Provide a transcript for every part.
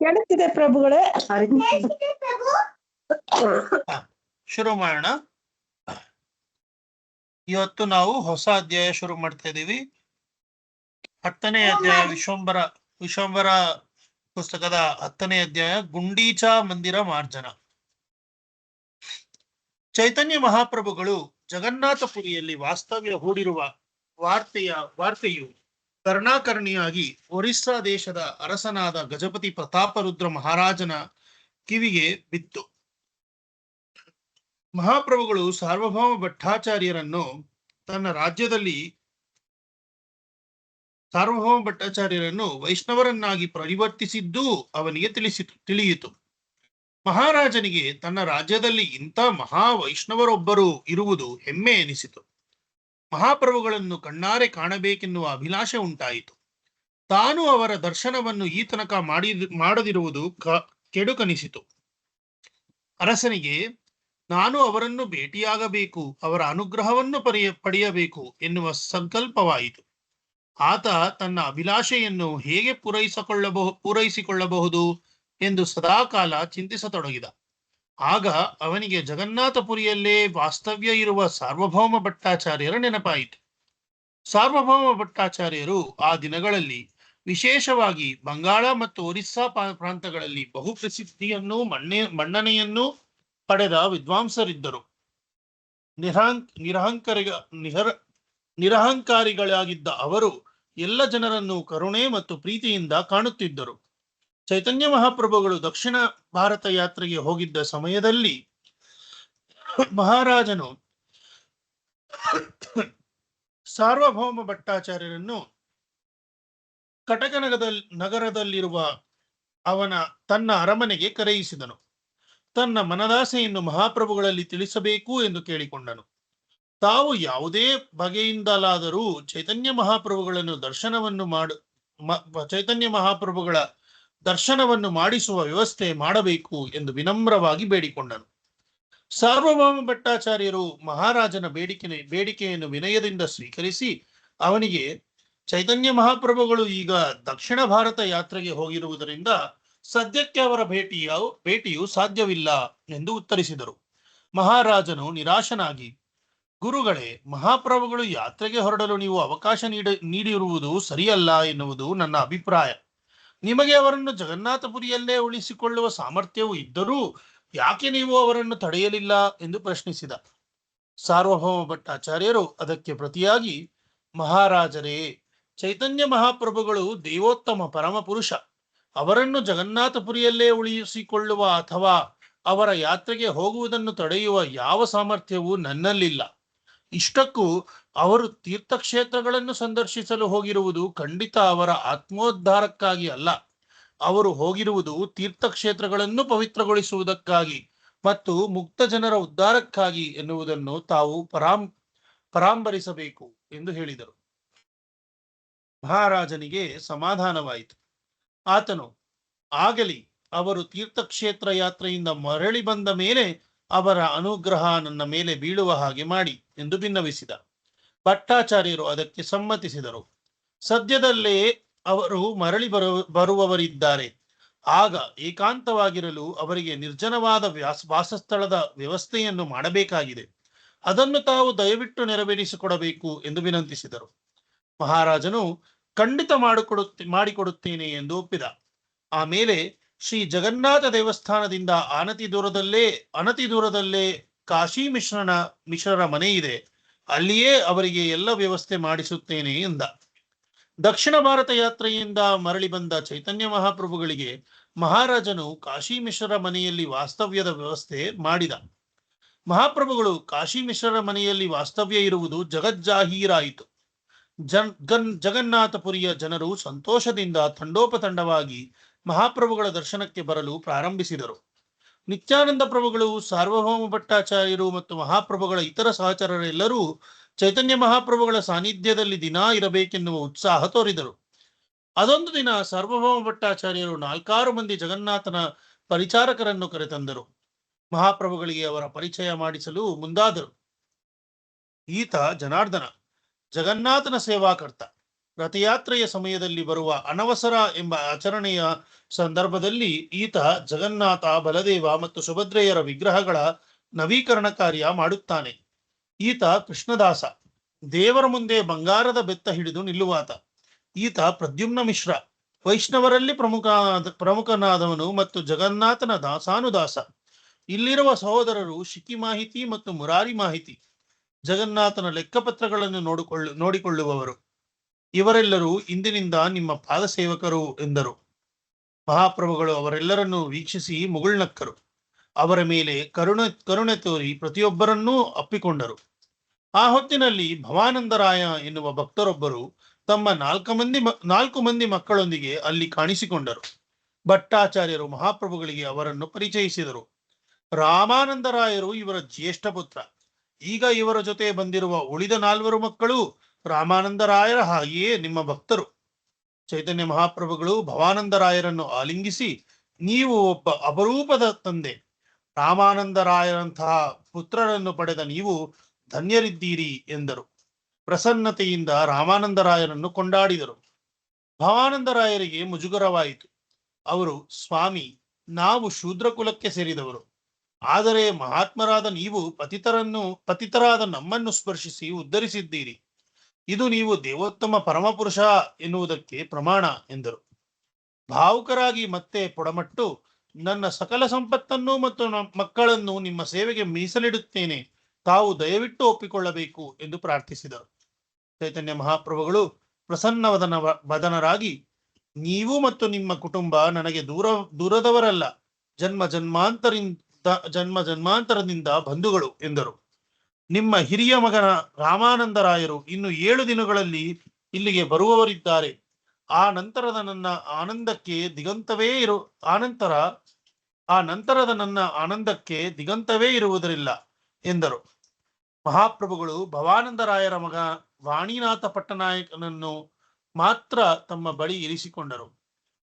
ಕೇಳುತ್ತಿದೆ ಪ್ರಭುಗಳೇ. ಶುರು ಮಾಡೋಣ. ಇವತ್ತು ನಾವು ಹೊಸ ಅಧ್ಯಾಯ ಶುರು ಮಾಡ್ತಾ ಇದ್ದೀವಿ. 10ನೇ ಅಧ್ಯಾಯ ವಿಶ್ವಂಬರ ಪುಸ್ತಕದ 10ನೇ ಅಧ್ಯಾಯ ಗುಂಡೀಚ ಮಂದಿರ ಮಾರ್ಜನ. ಚೈತನ್ಯ ಮಹಾಪ್ರಭುಗಳು ಜಗನ್ನಾಥಪುರಿಯಲ್ಲಿ ವಾಸ್ತವ್ಯ ಹೂಡಿರುವ ವಾರ್ತೆಯು ಕರ್ಣಾಕರ್ಣಿಯಾಗಿ ಒರಿಸ್ಸಾ ದೇಶದ ಅರಸನಾದ ಗಜಪತಿ ಪ್ರತಾಪರುದ್ರ ಮಹಾರಾಜನ ಕಿವಿಗೆ ಬಿತ್ತು. ಮಹಾಪ್ರಭುಗಳು ಸಾರ್ವಭೌಮ ಭಟ್ಟಾಚಾರ್ಯರನ್ನು ವೈಷ್ಣವರನ್ನಾಗಿ ಪರಿವರ್ತಿಸಿದ್ದೂ ಅವನಿಗೆ ತಿಳಿಯಿತು. ಮಹಾರಾಜನಿಗೆ ತನ್ನ ರಾಜ್ಯದಲ್ಲಿ ಇಂಥ ಮಹಾವೈಷ್ಣವರೊಬ್ಬರು ಇರುವುದು ಹೆಮ್ಮೆ ಎನಿಸಿತು. ಮಹಾಪ್ರಭುಗಳನ್ನು ಕಣ್ಣಾರೆ ಕಾಣಬೇಕೆನ್ನುವ ಅಭಿಲಾಷೆ ಉಂಟಾಯಿತು. ತಾನು ಅವರ ದರ್ಶನವನ್ನು ಈ ತನಕ ಮಾಡದಿರುವುದು ಕೆಡುಕನಿಸಿತು. ಅರಸನಿಗೆ ನಾನು ಅವರನ್ನು ಭೇಟಿಯಾಗಬೇಕು, ಅವರ ಅನುಗ್ರಹವನ್ನು ಪಡೆಯಬೇಕು ಸಂಕಲ್ಪವಾಯಿತು. ಆತ ತನ್ನ ಅಭಿಲಾಷೆಯನ್ನು ಹೇಗೆ ಪೂರೈಸಿಕೊಳ್ಳಬಹುದು ಎಂದು ಸದಾಕಾಲ ಚಿಂತಿಸತೊಡಗಿದ. ಆಗ ಅವನಿಗೆ ಜಗನ್ನಾಥಪುರಿಯಲ್ಲೇ ವಾಸ್ತವ್ಯ ಇರುವ ಸಾರ್ವಭೌಮ ಭಟ್ಟಾಚಾರ್ಯರ ನೆನಪಾಯಿತು. ಸಾರ್ವಭೌಮ ಭಟ್ಟಾಚಾರ್ಯರು ಆ ದಿನಗಳಲ್ಲಿ ವಿಶೇಷವಾಗಿ ಬಂಗಾಳ ಮತ್ತು ಒರಿಸ್ಸಾ ಪ್ರಾಂತಗಳಲ್ಲಿ ಬಹು ಪ್ರಸಿದ್ಧಿಯನ್ನು ಮನ್ನಣೆಯನ್ನು ಪಡೆದ ವಿದ್ವಾಂಸರಿದ್ದರು. ನಿರಹಂಕಾರಿಗಳಾಗಿದ್ದ ಅವರು ಎಲ್ಲ ಜನರನ್ನು ಕರುಣೆ ಮತ್ತು ಪ್ರೀತಿಯಿಂದ ಕಾಣುತ್ತಿದ್ದರು. ಚೈತನ್ಯ ಮಹಾಪ್ರಭುಗಳು ದಕ್ಷಿಣ ಭಾರತ ಯಾತ್ರೆಗೆ ಹೋಗಿದ್ದ ಸಮಯದಲ್ಲಿ ಮಹಾರಾಜನು ಸಾರ್ವಭೌಮ ಭಟ್ಟಾಚಾರ್ಯರನ್ನು ಕಟಕ ನಗರದಲ್ಲಿರುವ ತನ್ನ ಅರಮನೆಗೆ ಕರೆಯಿಸಿದನು. ತನ್ನ ಮನದಾಸೆಯನ್ನು ಮಹಾಪ್ರಭುಗಳಲ್ಲಿ ತಿಳಿಸಬೇಕು ಎಂದು ಕೇಳಿಕೊಂಡನು. ತಾವು ಯಾವುದೇ ಬಗೆಯಿಂದಲಾದರೂ ಚೈತನ್ಯ ಮಹಾಪ್ರಭುಗಳ ದರ್ಶನವನ್ನು ಮಾಡಿಸುವ ವ್ಯವಸ್ಥೆ ಮಾಡಬೇಕು ಎಂದು ವಿನಮ್ರವಾಗಿ ಬೇಡಿಕೊಂಡನು. ಸಾರ್ವಭೌಮ ಭಟ್ಟಾಚಾರ್ಯರು ಮಹಾರಾಜನ ಬೇಡಿಕೆಯನ್ನು ವಿನಯದಿಂದ ಸ್ವೀಕರಿಸಿ ಅವನಿಗೆ ಚೈತನ್ಯ ಮಹಾಪ್ರಭುಗಳು ಈಗ ದಕ್ಷಿಣ ಭಾರತ ಯಾತ್ರೆಗೆ ಹೋಗಿರುವುದರಿಂದ ಸದ್ಯಕ್ಕೆ ಅವರ ಭೇಟಿಯು ಸಾಧ್ಯವಿಲ್ಲ ಎಂದು ಉತ್ತರಿಸಿದರು. ಮಹಾರಾಜನು ನಿರಾಶನಾಗಿ, ಗುರುಗಳೇ, ಮಹಾಪ್ರಭುಗಳು ಯಾತ್ರೆಗೆ ಹೊರಡಲು ನೀವು ಅವಕಾಶ ನೀಡಿರುವುದು ಸರಿಯಲ್ಲ ಎನ್ನುವುದು ನನ್ನ ಅಭಿಪ್ರಾಯ. ನಿಮಗೆ ಅವರನ್ನು ಜಗನ್ನಾಥಪುರಿಯಲ್ಲೇ ಉಳಿಸಿಕೊಳ್ಳುವ ಸಾಮರ್ಥ್ಯವು ಇದ್ದರೂ ಯಾಕೆ ನೀವು ಅವರನ್ನು ತಡೆಯಲಿಲ್ಲ ಎಂದು ಪ್ರಶ್ನಿಸಿದ. ಸಾರ್ವಭೌಮ ಭಟ್ಟಾಚಾರ್ಯರು ಅದಕ್ಕೆ ಪ್ರತಿಯಾಗಿ, ಮಹಾರಾಜರೇ, ಚೈತನ್ಯ ಮಹಾಪ್ರಭುಗಳು ದೇವೋತ್ತಮ ಪರಮಪುರುಷ. ಅವರನ್ನು ಜಗನ್ನಾಥಪುರಿಯಲ್ಲೇ ಉಳಿಸಿಕೊಳ್ಳುವ ಅಥವಾ ಅವರ ಯಾತ್ರೆಗೆ ಹೋಗುವುದನ್ನು ತಡೆಯುವ ಯಾವ ಸಾಮರ್ಥ್ಯವೂ ನನ್ನಲ್ಲಿಲ್ಲ. ಇಷ್ಟಕ್ಕೂ ಅವರು ತೀರ್ಥಕ್ಷೇತ್ರಗಳನ್ನು ಸಂದರ್ಶಿಸಲು ಹೋಗಿರುವುದು ಖಂಡಿತ ಅವರ ಆತ್ಮೋದ್ಧಾರಕ್ಕಾಗಿ ಅಲ್ಲ. ಅವರು ಹೋಗಿರುವುದು ತೀರ್ಥಕ್ಷೇತ್ರಗಳನ್ನು ಪವಿತ್ರಗೊಳಿಸುವುದಕ್ಕಾಗಿ ಮತ್ತು ಮುಕ್ತ ಜನರ ಉದ್ಧಾರಕ್ಕಾಗಿ ಎನ್ನುವುದನ್ನು ತಾವು ಪರಾಂಬರಿಸಬೇಕು ಎಂದು ಹೇಳಿದರು. ಮಹಾರಾಜನಿಗೆ ಸಮಾಧಾನವಾಯಿತು. ಆತನು, ಆಗಲಿ, ಅವರು ತೀರ್ಥಕ್ಷೇತ್ರ ಯಾತ್ರೆಯಿಂದ ಮರಳಿ ಬಂದ ಮೇಲೆ ಅವರ ಅನುಗ್ರಹ ನನ್ನ ಮೇಲೆ ಬೀಳುವ ಹಾಗೆ ಮಾಡಿ ಎಂದು ಭಿನ್ನವಿಸಿದ. ಭಟ್ಟಾಚಾರ್ಯರು ಅದಕ್ಕೆ ಸಮ್ಮತಿಸಿದರು. ಸದ್ಯದಲ್ಲೇ ಅವರು ಮರಳಿ ಬರುವವರಿದ್ದಾರೆ. ಆಗ ಏಕಾಂತವಾಗಿರಲು ಅವರಿಗೆ ನಿರ್ಜನವಾದ ವಾಸಸ್ಥಳದ ವ್ಯವಸ್ಥೆಯನ್ನು ಮಾಡಬೇಕಾಗಿದೆ. ಅದನ್ನು ತಾವು ದಯವಿಟ್ಟು ನೆರವೇರಿಸಿಕೊಡಬೇಕು ಎಂದು ವಿನಂತಿಸಿದರು. ಮಹಾರಾಜನು ಖಂಡಿತ ಮಾಡಿಕೊಡುತ್ತೇನೆ ಎಂದು ಒಪ್ಪಿದ. ಆಮೇಲೆ ಶ್ರೀ ಜಗನ್ನಾಥ ದೇವಸ್ಥಾನದಿಂದ ಅನತಿ ದೂರದಲ್ಲೇ ಕಾಶಿ ಮಿಶ್ರರ ಮನೆ ಇದೆ. ಅಲ್ಲಿಯೇ ಅವರಿಗೆ ಎಲ್ಲ ವ್ಯವಸ್ಥೆ ಮಾಡಿಸುತ್ತೇನೆ ಎಂದ. ದಕ್ಷಿಣ ಭಾರತ ಯಾತ್ರೆಯಿಂದ ಮರಳಿ ಬಂದ ಚೈತನ್ಯ ಮಹಾಪ್ರಭುಗಳಿಗೆ ಮಹಾರಾಜನು ಕಾಶಿ ಮಿಶ್ರರ ಮನೆಯಲ್ಲಿ ವಾಸ್ತವ್ಯದ ವ್ಯವಸ್ಥೆ ಮಾಡಿದ. ಮಹಾಪ್ರಭುಗಳು ಕಾಶಿ ಮಿಶ್ರರ ಮನೆಯಲ್ಲಿ ವಾಸ್ತವ್ಯ ಇರುವುದು ಜಗಜ್ಜಾಹೀರಾಯಿತು. ಜಗನ್ನಾಥಪುರಿಯ ಜನರು ಸಂತೋಷದಿಂದ ತಂಡೋಪತಂಡವಾಗಿ ಮಹಾಪ್ರಭುಗಳ ದರ್ಶನಕ್ಕೆ ಬರಲು ಪ್ರಾರಂಭಿಸಿದರು. ನಿತ್ಯಾನಂದ ಪ್ರಭುಗಳು, ಸಾರ್ವಭೌಮ ಭಟ್ಟಾಚಾರ್ಯರು ಮತ್ತು ಮಹಾಪ್ರಭುಗಳ ಇತರ ಸಹಚರರೆಲ್ಲರೂ ಚೈತನ್ಯ ಮಹಾಪ್ರಭುಗಳ ಸಾನ್ನಿಧ್ಯದಲ್ಲಿ ದಿನಾ ಇರಬೇಕೆನ್ನುವ ಉತ್ಸಾಹ ತೋರಿದರು. ಅದೊಂದು ದಿನ ಸಾರ್ವಭೌಮ ಭಟ್ಟಾಚಾರ್ಯರು 4-6 ಮಂದಿ ಜಗನ್ನಾಥನ ಪರಿಚಾರಕರನ್ನು ಕರೆತಂದರು. ಮಹಾಪ್ರಭುಗಳಿಗೆ ಅವರ ಪರಿಚಯ ಮಾಡಿಸಲು ಮುಂದಾದರು. ಈತ ಜನಾರ್ದನ, ಜಗನ್ನಾಥನ ಸೇವಾಕರ್ತ. ರಥಯಾತ್ರೆಯ ಸಮಯದಲ್ಲಿ ಬರುವ ಅನವಸರ ಎಂಬ ಆಚರಣೆಯ ಸಂದರ್ಭದಲ್ಲಿ ಈತ ಜಗನ್ನಾಥ, ಬಲದೇವ ಮತ್ತು ಸುಭದ್ರೆಯರ ವಿಗ್ರಹಗಳ ನವೀಕರಣ ಕಾರ್ಯ ಮಾಡುತ್ತಾನೆ. ಈತ ಕೃಷ್ಣದಾಸ, ದೇವರ ಮುಂದೆ ಬಂಗಾರದ ಬೆತ್ತ ಹಿಡಿದು ನಿಲ್ಲುವಾತ. ಈತ ಪ್ರದ್ಯುಮ್ನ ಮಿಶ್ರ, ವೈಷ್ಣವರಲ್ಲಿ ಪ್ರಮುಖನಾದವನು ಮತ್ತು ಜಗನ್ನಾಥನ ದಾಸಾನುದಾಸ. ಇಲ್ಲಿರುವ ಸಹೋದರರು ಶಿಖಿ ಮಾಹಿತಿ ಮತ್ತು ಮುರಾರಿ ಮಾಹಿತಿ, ಜಗನ್ನಾಥನ ಲೆಕ್ಕಪತ್ರಗಳನ್ನು ನೋಡಿಕೊಳ್ಳುವವರು. ಇವರೆಲ್ಲರೂ ಇಂದಿನಿಂದ ನಿಮ್ಮ ಪಾದ ಸೇವಕರು ಎಂದರು. ಮಹಾಪ್ರಭುಗಳು ಅವರೆಲ್ಲರನ್ನೂ ವೀಕ್ಷಿಸಿ ಮುಗುಳ್ನಕ್ಕರು. ಅವರ ಮೇಲೆ ಕರುಣೆ ತೋರಿ ಪ್ರತಿಯೊಬ್ಬರನ್ನೂ ಅಪ್ಪಿಕೊಂಡರು. ಆ ಹೊತ್ತಿನಲ್ಲಿ ಭವಾನಂದರಾಯ ಎನ್ನುವ ಭಕ್ತರೊಬ್ಬರು ತಮ್ಮ 4 ಮಂದಿ ಮಕ್ಕಳೊಂದಿಗೆ ಅಲ್ಲಿ ಕಾಣಿಸಿಕೊಂಡರು. ಭಟ್ಟಾಚಾರ್ಯರು ಮಹಾಪ್ರಭುಗಳಿಗೆ ಅವರನ್ನು ಪರಿಚಯಿಸಿದರು. ರಾಮಾನಂದರಾಯರು ಇವರ ಜ್ಯೇಷ್ಠ ಪುತ್ರ. ಈಗ ಇವರ ಜೊತೆ ಬಂದಿರುವ ಉಳಿದ 4 ಮಕ್ಕಳು ರಾಮಾನಂದರಾಯರ ಹಾಗೆಯೇ ನಿಮ್ಮ ಭಕ್ತರು. ಚೈತನ್ಯ ಮಹಾಪ್ರಭುಗಳು ಭವಾನಂದರಾಯರನ್ನು ಆಲಿಂಗಿಸಿ, ನೀವು ಒಬ್ಬ ಅಪರೂಪದ ತಂದೆ, ರಾಮಾನಂದರಾಯರಂತಹ ಪುತ್ರರನ್ನು ಪಡೆದ ನೀವು ಧನ್ಯರಿದ್ದೀರಿ ಎಂದರು. ಪ್ರಸನ್ನತೆಯಿಂದ ರಾಮಾನಂದರಾಯರನ್ನು ಕೊಂಡಾಡಿದರು. ಭವಾನಂದರಾಯರಿಗೆ ಮುಜುಗರವಾಯಿತು. ಅವರು, ಸ್ವಾಮಿ, ನಾವು ಶೂದ್ರ ಕುಲಕ್ಕೆ ಸೇರಿದವರು, ಆದರೆ ಮಹಾತ್ಮರಾದ ನೀವು ಪತಿತರಾದ ನಮ್ಮನ್ನು ಸ್ಪರ್ಶಿಸಿ ಉದ್ಧರಿಸಿದ್ದೀರಿ. ಇದು ನೀವು ದೇವೋತ್ತಮ ಪರಮಪುರುಷ ಎನ್ನುವುದಕ್ಕೆ ಪ್ರಮಾಣ ಎಂದರು. ಭಾವುಕರಾಗಿ ಮತ್ತೆ ಪೊಡಮಟ್ಟು, ನನ್ನ ಸಕಲ ಸಂಪತ್ತನ್ನು ಮತ್ತು ಮಕ್ಕಳನ್ನು ನಿಮ್ಮ ಸೇವೆಗೆ ಮೀಸಲಿಡುತ್ತೇನೆ, ತಾವು ದಯವಿಟ್ಟು ಒಪ್ಪಿಕೊಳ್ಳಬೇಕು ಎಂದು ಪ್ರಾರ್ಥಿಸಿದರು. ಚೈತನ್ಯ ಮಹಾಪ್ರಭುಗಳು ಪ್ರಸನ್ನ ವದನರಾಗಿ, ನೀವು ಮತ್ತು ನಿಮ್ಮ ಕುಟುಂಬ ನನಗೆ ದೂರದವರಲ್ಲ, ಜನ್ಮಾಂತರದಿಂದ ಬಂಧುಗಳು ಎಂದರು. ನಿಮ್ಮ ಹಿರಿಯ ಮಗನ ರಾಮಾನಂದರಾಯರು ಇನ್ನು 7 ದಿನಗಳಲ್ಲಿ ಇಲ್ಲಿಗೆ ಬರುವವರಿದ್ದಾರೆ. ಆ ನಂತರದ ನನ್ನ ಆನಂದಕ್ಕೆ ದಿಗಂತವೇ ಇರುವುದರಿಲ್ಲ ಎಂದರು. ಮಹಾಪ್ರಭುಗಳು ಭವಾನಂದರಾಯರ ಮಗ ವಾಣಿನಾಥ ಪಟ್ಟನಾಯಕನನ್ನು ಮಾತ್ರ ತಮ್ಮ ಬಳಿ ಇರಿಸಿಕೊಂಡರು.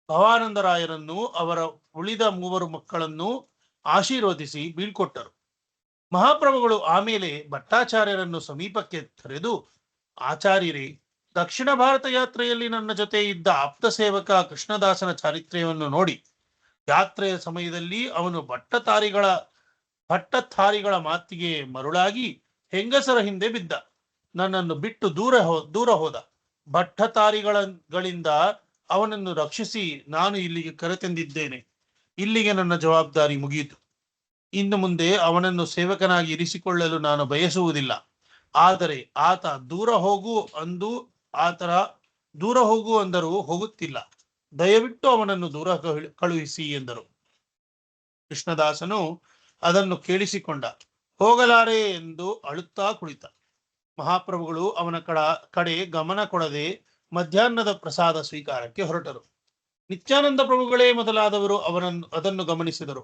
ಭವಾನಂದರಾಯರನ್ನು ಅವರ ಉಳಿದ 3 ಮಕ್ಕಳನ್ನು ಆಶೀರ್ವದಿಸಿ ಬೀಳ್ಕೊಟ್ಟರು. ಮಹಾಪ್ರಭುಗಳು ಆಮೇಲೆ ಭಟ್ಟಾಚಾರ್ಯರನ್ನು ಸಮೀಪಕ್ಕೆ ಕರೆದು, ಆಚಾರ್ಯರೇ, ದಕ್ಷಿಣ ಭಾರತ ಯಾತ್ರೆಯಲ್ಲಿ ನನ್ನ ಜೊತೆ ಇದ್ದ ಆಪ್ತ ಸೇವಕ ಕೃಷ್ಣದಾಸನ ಚಾರಿತ್ರ್ಯವನ್ನು ನೋಡಿ. ಯಾತ್ರೆಯ ಸಮಯದಲ್ಲಿ ಅವನು ಭಟ್ಟಧಾರಿಗಳ ಮಾತಿಗೆ ಮರುಳಾಗಿ ಹೆಂಗಸರ ಹಿಂದೆ ಬಿದ್ದ. ನನ್ನನ್ನು ಬಿಟ್ಟು ದೂರ ಹೋದ. ಭಟ್ಟಧಾರಿಗಳಿಂದ ಅವನನ್ನು ರಕ್ಷಿಸಿ ನಾನು ಇಲ್ಲಿಗೆ ಕರೆತಂದಿದ್ದೇನೆ. ಇಲ್ಲಿಗೆ ನನ್ನ ಜವಾಬ್ದಾರಿ ಮುಗಿಯಿತು. ಇನ್ನು ಮುಂದೆ ಅವನನ್ನು ಸೇವಕನಾಗಿ ಇರಿಸಿಕೊಳ್ಳಲು ನಾನು ಬಯಸುವುದಿಲ್ಲ. ಆದರೆ ಆತ ದೂರ ಹೋಗು ಅಂದರೂ ಹೋಗುತ್ತಿಲ್ಲ. ದಯವಿಟ್ಟು ಅವನನ್ನು ದೂರ ಕಳುಹಿಸಿ ಎಂದರು. ಕೃಷ್ಣದಾಸನು ಅದನ್ನು ಕೇಳಿಸಿಕೊಂಡ. ಹೋಗಲಾರೆ ಎಂದು ಅಳುತ್ತಾ ಕುಳಿತ. ಮಹಾಪ್ರಭುಗಳು ಅವನ ಕಡೆ ಗಮನ ಕೊಡದೆ ಮಧ್ಯಾಹ್ನದ ಪ್ರಸಾದ ಸ್ವೀಕಾರಕ್ಕೆ ಹೊರಟರು. ನಿತ್ಯಾನಂದ ಪ್ರಭುಗಳೇ ಮೊದಲಾದವರು ಅದನ್ನು ಗಮನಿಸಿದರು.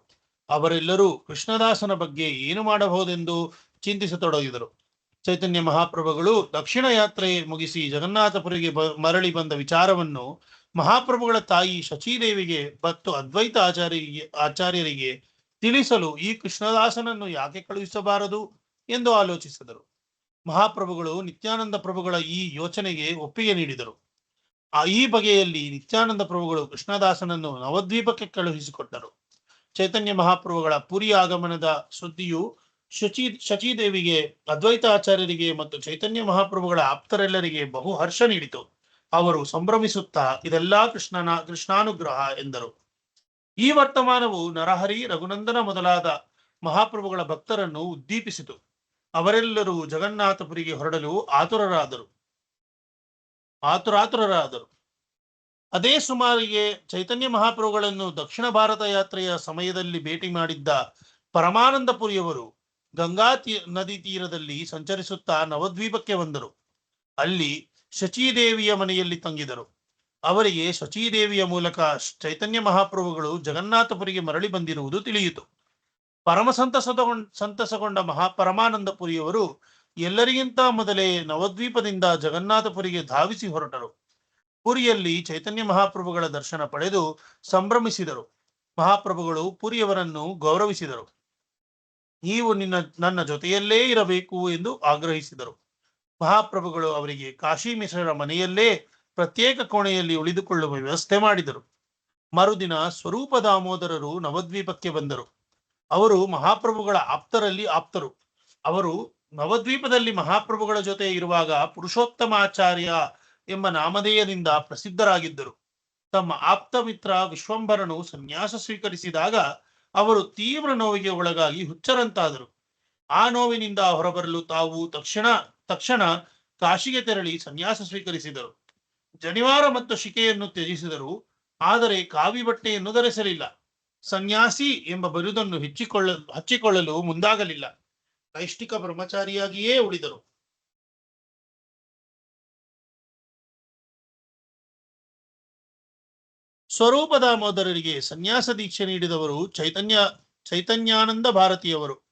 ಅವರೆಲ್ಲರೂ ಕೃಷ್ಣದಾಸನ ಬಗ್ಗೆ ಏನು ಮಾಡಬಹುದೆಂದು ಚಿಂತಿಸತೊಡಗಿದರು. ಚೈತನ್ಯ ಮಹಾಪ್ರಭುಗಳು ದಕ್ಷಿಣ ಯಾತ್ರೆ ಮುಗಿಸಿ ಜಗನ್ನಾಥಪುರಿಗೆ ಮರಳಿ ಬಂದ ವಿಚಾರವನ್ನು ಮಹಾಪ್ರಭುಗಳ ತಾಯಿ ಶಚೀದೇವಿಗೆ ಮತ್ತು ಅದ್ವೈತ ಆಚಾರ್ಯರಿಗೆ ತಿಳಿಸಲು ಈ ಕೃಷ್ಣದಾಸನನ್ನು ಯಾಕೆ ಕಳುಹಿಸಬಾರದು ಎಂದು ಆಲೋಚಿಸಿದರು. ಮಹಾಪ್ರಭುಗಳು ನಿತ್ಯಾನಂದ ಪ್ರಭುಗಳ ಈ ಯೋಚನೆಗೆ ಒಪ್ಪಿಗೆ ನೀಡಿದರು. ಈ ಬಗೆಯಲ್ಲಿ ನಿತ್ಯಾನಂದ ಪ್ರಭುಗಳು ಕೃಷ್ಣದಾಸನನ್ನು ನವದ್ವೀಪಕ್ಕೆ ಕಳುಹಿಸಿಕೊಟ್ಟರು. ಚೈತನ್ಯ ಮಹಾಪ್ರಭುಗಳ ಪುರಿ ಆಗಮನದ ಸುದ್ದಿಯು ಶಚೀದೇವಿಗೆ, ಅದ್ವೈತ ಆಚಾರ್ಯರಿಗೆ ಮತ್ತು ಚೈತನ್ಯ ಮಹಾಪ್ರಭುಗಳ ಆಪ್ತರೆಲ್ಲರಿಗೆ ಬಹು ಹರ್ಷ ನೀಡಿತು. ಅವರು ಸಂಭ್ರಮಿಸುತ್ತಾ, ಇದೆಲ್ಲಾ ಕೃಷ್ಣಾನುಗ್ರಹ ಎಂದರು. ಈ ವರ್ತಮಾನವು ನರಹರಿ, ರಘುನಂದನ ಮೊದಲಾದ ಮಹಾಪ್ರಭುಗಳ ಭಕ್ತರನ್ನು ಉದ್ದೀಪಿಸಿತು. ಅವರೆಲ್ಲರೂ ಜಗನ್ನಾಥಪುರಿಗೆ ಹೊರಡಲು ಆತುರಾತುರರಾದರು. ಅದೇ ಸುಮಾರಿಗೆ ಚೈತನ್ಯ ಮಹಾಪ್ರಭುಗಳನ್ನು ದಕ್ಷಿಣ ಭಾರತ ಯಾತ್ರೆಯ ಸಮಯದಲ್ಲಿ ಭೇಟಿ ಮಾಡಿದ್ದ ಪರಮಾನಂದಪುರಿಯವರು ಗಂಗಾ ನದಿ ತೀರದಲ್ಲಿ ಸಂಚರಿಸುತ್ತಾ ನವದ್ವೀಪಕ್ಕೆ ಬಂದರು. ಅಲ್ಲಿ ಶಚೀದೇವಿಯ ಮನೆಯಲ್ಲಿ ತಂಗಿದರು. ಅವರಿಗೆ ಶಚೀದೇವಿಯ ಮೂಲಕ ಚೈತನ್ಯ ಮಹಾಪ್ರಭುಗಳು ಜಗನ್ನಾಥಪುರಿಗೆ ಮರಳಿ ಬಂದಿರುವುದು ತಿಳಿಯಿತು. ಪರಮ ಸಂತಸಗೊಂಡ ಪರಮಾನಂದಪುರಿಯವರು ಎಲ್ಲರಿಗಿಂತ ಮೊದಲೇ ನವದ್ವೀಪದಿಂದ ಜಗನ್ನಾಥಪುರಿಗೆ ಧಾವಿಸಿ ಹೊರಟರು. ಪುರಿಯಲ್ಲಿ ಚೈತನ್ಯ ಮಹಾಪ್ರಭುಗಳ ದರ್ಶನ ಪಡೆದು ಸಂಭ್ರಮಿಸಿದರು. ಮಹಾಪ್ರಭುಗಳು ಪುರಿಯವರನ್ನು ಗೌರವಿಸಿದರು. ನೀವು ನನ್ನ ಜೊತೆಯಲ್ಲೇ ಇರಬೇಕು ಎಂದು ಆಗ್ರಹಿಸಿದರು. ಮಹಾಪ್ರಭುಗಳು ಅವರಿಗೆ ಕಾಶಿ ಮಿಶ್ರರ ಮನೆಯಲ್ಲೇ ಪ್ರತ್ಯೇಕ ಕೋಣೆಯಲ್ಲಿ ಉಳಿದುಕೊಳ್ಳುವ ವ್ಯವಸ್ಥೆ ಮಾಡಿದರು. ಮರುದಿನ ಸ್ವರೂಪ ದಾಮೋದರರು ನವದ್ವೀಪಕ್ಕೆ ಬಂದರು. ಅವರು ಮಹಾಪ್ರಭುಗಳ ಆಪ್ತರಲ್ಲಿ ಆಪ್ತರು. ಅವರು ನವದ್ವೀಪದಲ್ಲಿ ಮಹಾಪ್ರಭುಗಳ ಜೊತೆ ಇರುವಾಗ ಪುರುಷೋತ್ತಮಾಚಾರ್ಯ ಎಂಬ ನಾಮಧೇಯದಿಂದ ಪ್ರಸಿದ್ಧರಾಗಿದ್ದರು. ತಮ್ಮ ಆಪ್ತ ಮಿತ್ರ ವಿಶ್ವಂಭರನು ಸನ್ಯಾಸ ಸ್ವೀಕರಿಸಿದಾಗ ಅವರು ತೀವ್ರ ನೋವಿಗೆ ಒಳಗಾಗಿ ಹುಚ್ಚರಂತಾದರು. ಆ ನೋವಿನಿಂದ ಹೊರಬರಲು ತಾವು ತಕ್ಷಣ ಕಾಶಿಗೆ ತೆರಳಿ ಸನ್ಯಾಸ ಸ್ವೀಕರಿಸಿದರು. ಜನಿವಾರ ಮತ್ತು ಶಿಕೆಯನ್ನು ತ್ಯಜಿಸಿದರು. ಆದರೆ ಕಾವಿ ಬಟ್ಟೆಯನ್ನು ಧರಿಸಲಿಲ್ಲ. ಸನ್ಯಾಸಿ ಎಂಬ ಬಿರುದನ್ನು ಹಚ್ಚಿಕೊಳ್ಳಲು ಮುಂದಾಗಲಿಲ್ಲ. ನೈಷ್ಠಿಕ ಬ್ರಹ್ಮಚಾರಿಯಾಗಿಯೇ ಉಳಿದರು. ಸ್ವರೂಪ ದಾಮೋದರರಿಗೆ ಸನ್ಯಾಸ ದೀಕ್ಷೆ ನೀಡಿದವರು ಚೈತನ್ಯಾನಂದ ಭಾರತಿಯವರು.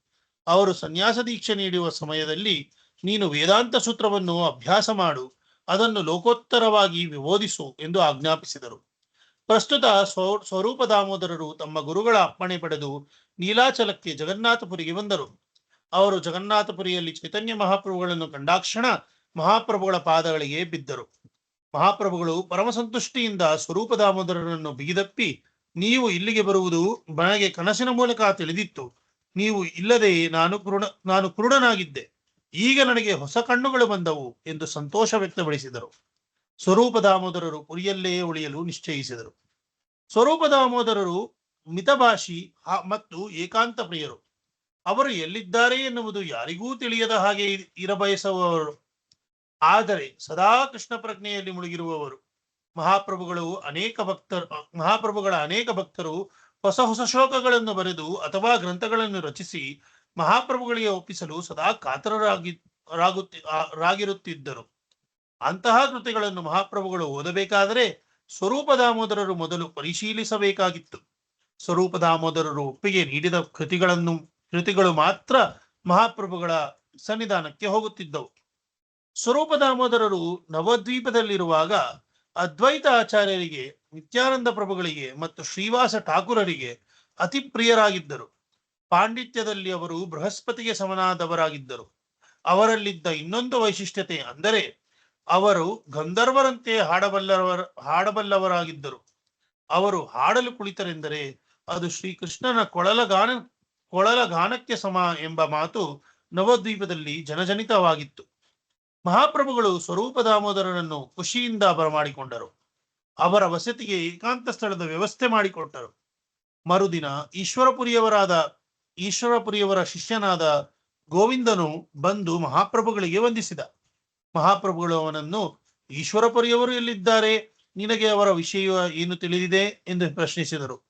ಅವರು ಸನ್ಯಾಸ ದೀಕ್ಷೆ ನೀಡುವ ಸಮಯದಲ್ಲಿ, ನೀನು ವೇದಾಂತ ಸೂತ್ರವನ್ನು ಅಭ್ಯಾಸ ಮಾಡು, ಅದನ್ನು ಲೋಕೋತ್ತರವಾಗಿ ವಿಬೋಧಿಸು ಎಂದು ಆಜ್ಞಾಪಿಸಿದರು. ಪ್ರಸ್ತುತ ಸ್ವರೂಪ ದಾಮೋದರರು ತಮ್ಮ ಗುರುಗಳ ಅಪ್ಪಣೆ ಪಡೆದು ನೀಲಾಚಲಕ್ಕೆ ಜಗನ್ನಾಥಪುರಿಗೆ ಬಂದರು. ಅವರು ಜಗನ್ನಾಥಪುರಿಯಲ್ಲಿ ಚೈತನ್ಯ ಮಹಾಪ್ರಭುಗಳನ್ನು ಕಂಡಾಕ್ಷಣ ಮಹಾಪ್ರಭುಗಳ ಪಾದಗಳಿಗೆ ಬಿದ್ದರು. ಮಹಾಪ್ರಭುಗಳು ಪರಮ ಸಂತುಷ್ಟಿಯಿಂದ ಸ್ವರೂಪ ದಾಮೋದರರನ್ನು ಬಿಗಿದಪ್ಪಿ, ನೀವು ಇಲ್ಲಿಗೆ ಬರುವುದು ನನಗೆ ಕನಸಿನ ಮೂಲಕ ತಿಳಿದಿತ್ತು. ನೀವು ಇಲ್ಲದೆ ನಾನು ಕುರುಡನಾಗಿದ್ದೆ. ಈಗ ನನಗೆ ಹೊಸ ಕಣ್ಣುಗಳು ಬಂದವು ಎಂದು ಸಂತೋಷ ವ್ಯಕ್ತಪಡಿಸಿದರು. ಸ್ವರೂಪ ದಾಮೋದರರು ಪುರಿಯಲ್ಲೇ ಉಳಿಯಲು ನಿಶ್ಚಯಿಸಿದರು. ಸ್ವರೂಪ ದಾಮೋದರರು ಮಿತಭಾಷಿ ಮತ್ತು ಏಕಾಂತ ಪ್ರಿಯರು. ಅವರು ಎಲ್ಲಿದ್ದಾರೆ ಎನ್ನುವುದು ಯಾರಿಗೂ ತಿಳಿಯದ ಹಾಗೆ ಇರಬಯಸುವವರು. ಆದರೆ ಸದಾ ಕೃಷ್ಣ ಪ್ರಜ್ಞೆಯಲ್ಲಿ ಮುಳುಗಿರುವವರು. ಮಹಾಪ್ರಭುಗಳ ಅನೇಕ ಭಕ್ತರು ಹೊಸ ಹೊಸ ಶ್ಲೋಕಗಳನ್ನು ಬರೆದು ಅಥವಾ ಗ್ರಂಥಗಳನ್ನು ರಚಿಸಿ ಮಹಾಪ್ರಭುಗಳಿಗೆ ಒಪ್ಪಿಸಲು ಸದಾ ಕಾತರರಾಗಿರುತ್ತಿದ್ದರು. ಅಂತಹ ಕೃತಿಗಳನ್ನು ಮಹಾಪ್ರಭುಗಳು ಓದಬೇಕಾದರೆ ಸ್ವರೂಪ ದಾಮೋದರರು ಮೊದಲು ಪರಿಶೀಲಿಸಬೇಕಾಗಿತ್ತು. ಸ್ವರೂಪ ದಾಮೋದರರು ಒಪ್ಪಿಗೆ ನೀಡಿದ ಕೃತಿಗಳು ಮಾತ್ರ ಮಹಾಪ್ರಭುಗಳ ಸನ್ನಿಧಾನಕ್ಕೆ ಹೋಗುತ್ತಿದ್ದವು. ಸ್ವರೂಪ ದಾಮೋದರರು ನವದ್ವೀಪದಲ್ಲಿರುವಾಗ ಅದ್ವೈತ ಆಚಾರ್ಯರಿಗೆ, ನಿತ್ಯಾನಂದ ಪ್ರಭುಗಳಿಗೆ ಮತ್ತು ಶ್ರೀವಾಸ ಠಾಕೂರರಿಗೆ ಅತಿ ಪ್ರಿಯರಾಗಿದ್ದರು. ಪಾಂಡಿತ್ಯದಲ್ಲಿ ಅವರು ಬೃಹಸ್ಪತಿಗೆ ಸಮನಾದವರಾಗಿದ್ದರು. ಅವರಲ್ಲಿದ್ದ ಇನ್ನೊಂದು ವೈಶಿಷ್ಟ್ಯತೆ ಅಂದರೆ ಅವರು ಗಂಧರ್ವರಂತೆ ಹಾಡಬಲ್ಲವರಾಗಿದ್ದರು. ಅವರು ಹಾಡಲು ಕುಳಿತರೆಂದರೆ ಅದು ಶ್ರೀಕೃಷ್ಣನ ಕೊಳಲ ಗಾನಕ್ಕೆ ಸಮ ಎಂಬ ಮಾತು ನವದ್ವೀಪದಲ್ಲಿ ಜನಜನಿತವಾಗಿತ್ತು. ಮಹಾಪ್ರಭುಗಳು ಸ್ವರೂಪ ದಾಮೋದರನನ್ನು ಖುಷಿಯಿಂದ ಬರಮಾಡಿಕೊಂಡರು. ಅವರ ವಸತಿಗೆ ಏಕಾಂತ ಸ್ಥಳದ ವ್ಯವಸ್ಥೆ ಮಾಡಿಕೊಟ್ಟರು. ಮರುದಿನ ಈಶ್ವರಪುರಿಯವರ ಶಿಷ್ಯನಾದ ಗೋವಿಂದನು ಬಂದು ಮಹಾಪ್ರಭುಗಳಿಗೆ ವಂದಿಸಿದ. ಮಹಾಪ್ರಭುಗಳು ಅವನನ್ನು, ಈಶ್ವರಪುರಿಯವರು ಎಲ್ಲಿದ್ದಾರೆ? ನಿನಗೆ ಅವರ ವಿಷಯ ಏನು ತಿಳಿದಿದೆ ಎಂದು ಪ್ರಶ್ನಿಸಿದರು.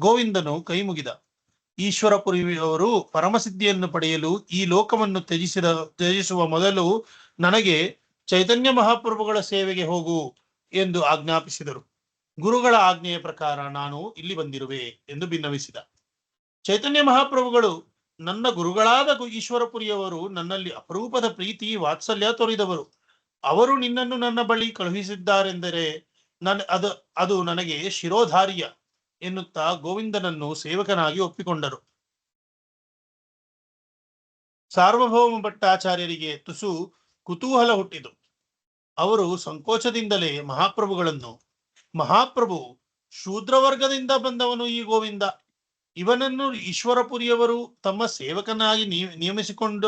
ಗೋವಿಂದನು ಕೈ ಮುಗಿದ. ಈಶ್ವರಪುರಿಯವರು ಪರಮಸಿದ್ಧಿಯನ್ನು ಪಡೆಯಲು ಈ ಲೋಕವನ್ನು ತ್ಯಜಿಸುವ ಮೊದಲು ನನಗೆ ಚೈತನ್ಯ ಮಹಾಪ್ರಭುಗಳ ಸೇವೆಗೆ ಹೋಗು ಎಂದು ಆಜ್ಞಾಪಿಸಿದರು. ಗುರುಗಳ ಆಜ್ಞೆಯ ಪ್ರಕಾರ ನಾನು ಇಲ್ಲಿ ಬಂದಿರುವೆ ಎಂದು ಭಿನ್ನವಿಸಿದ. ಚೈತನ್ಯ ಮಹಾಪ್ರಭುಗಳು, ನನ್ನ ಗುರುಗಳಾದ ಈಶ್ವರಪುರಿಯವರು ನನ್ನಲ್ಲಿ ಅಪರೂಪದ ಪ್ರೀತಿ ವಾತ್ಸಲ್ಯ ತೋರಿದವರು. ಅವರು ನಿನ್ನನ್ನು ನನ್ನ ಬಳಿ ಕಳುಹಿಸಿದ್ದಾರೆಂದರೆ ಅದು ನನಗೆ ಶಿರೋಧಾರ್ಯ ಎನ್ನುತ್ತಾ ಗೋವಿಂದನನ್ನು ಸೇವಕನಾಗಿ ಒಪ್ಪಿಕೊಂಡರು. ಸಾರ್ವಭೌಮ ಭಟ್ಟಾಚಾರ್ಯರಿಗೆ ತುಸು ಕುತೂಹಲ ಹುಟ್ಟಿತು. ಅವರು ಸಂಕೋಚದಿಂದಲೇ ಮಹಾಪ್ರಭು ಶೂದ್ರವರ್ಗದಿಂದ ಬಂದವನು ಈ ಗೋವಿಂದ. ಇವನನ್ನು ಈಶ್ವರಪುರಿಯವರು ತಮ್ಮ ಸೇವಕನಾಗಿ ನೇಮಿಸಿಕೊಂಡ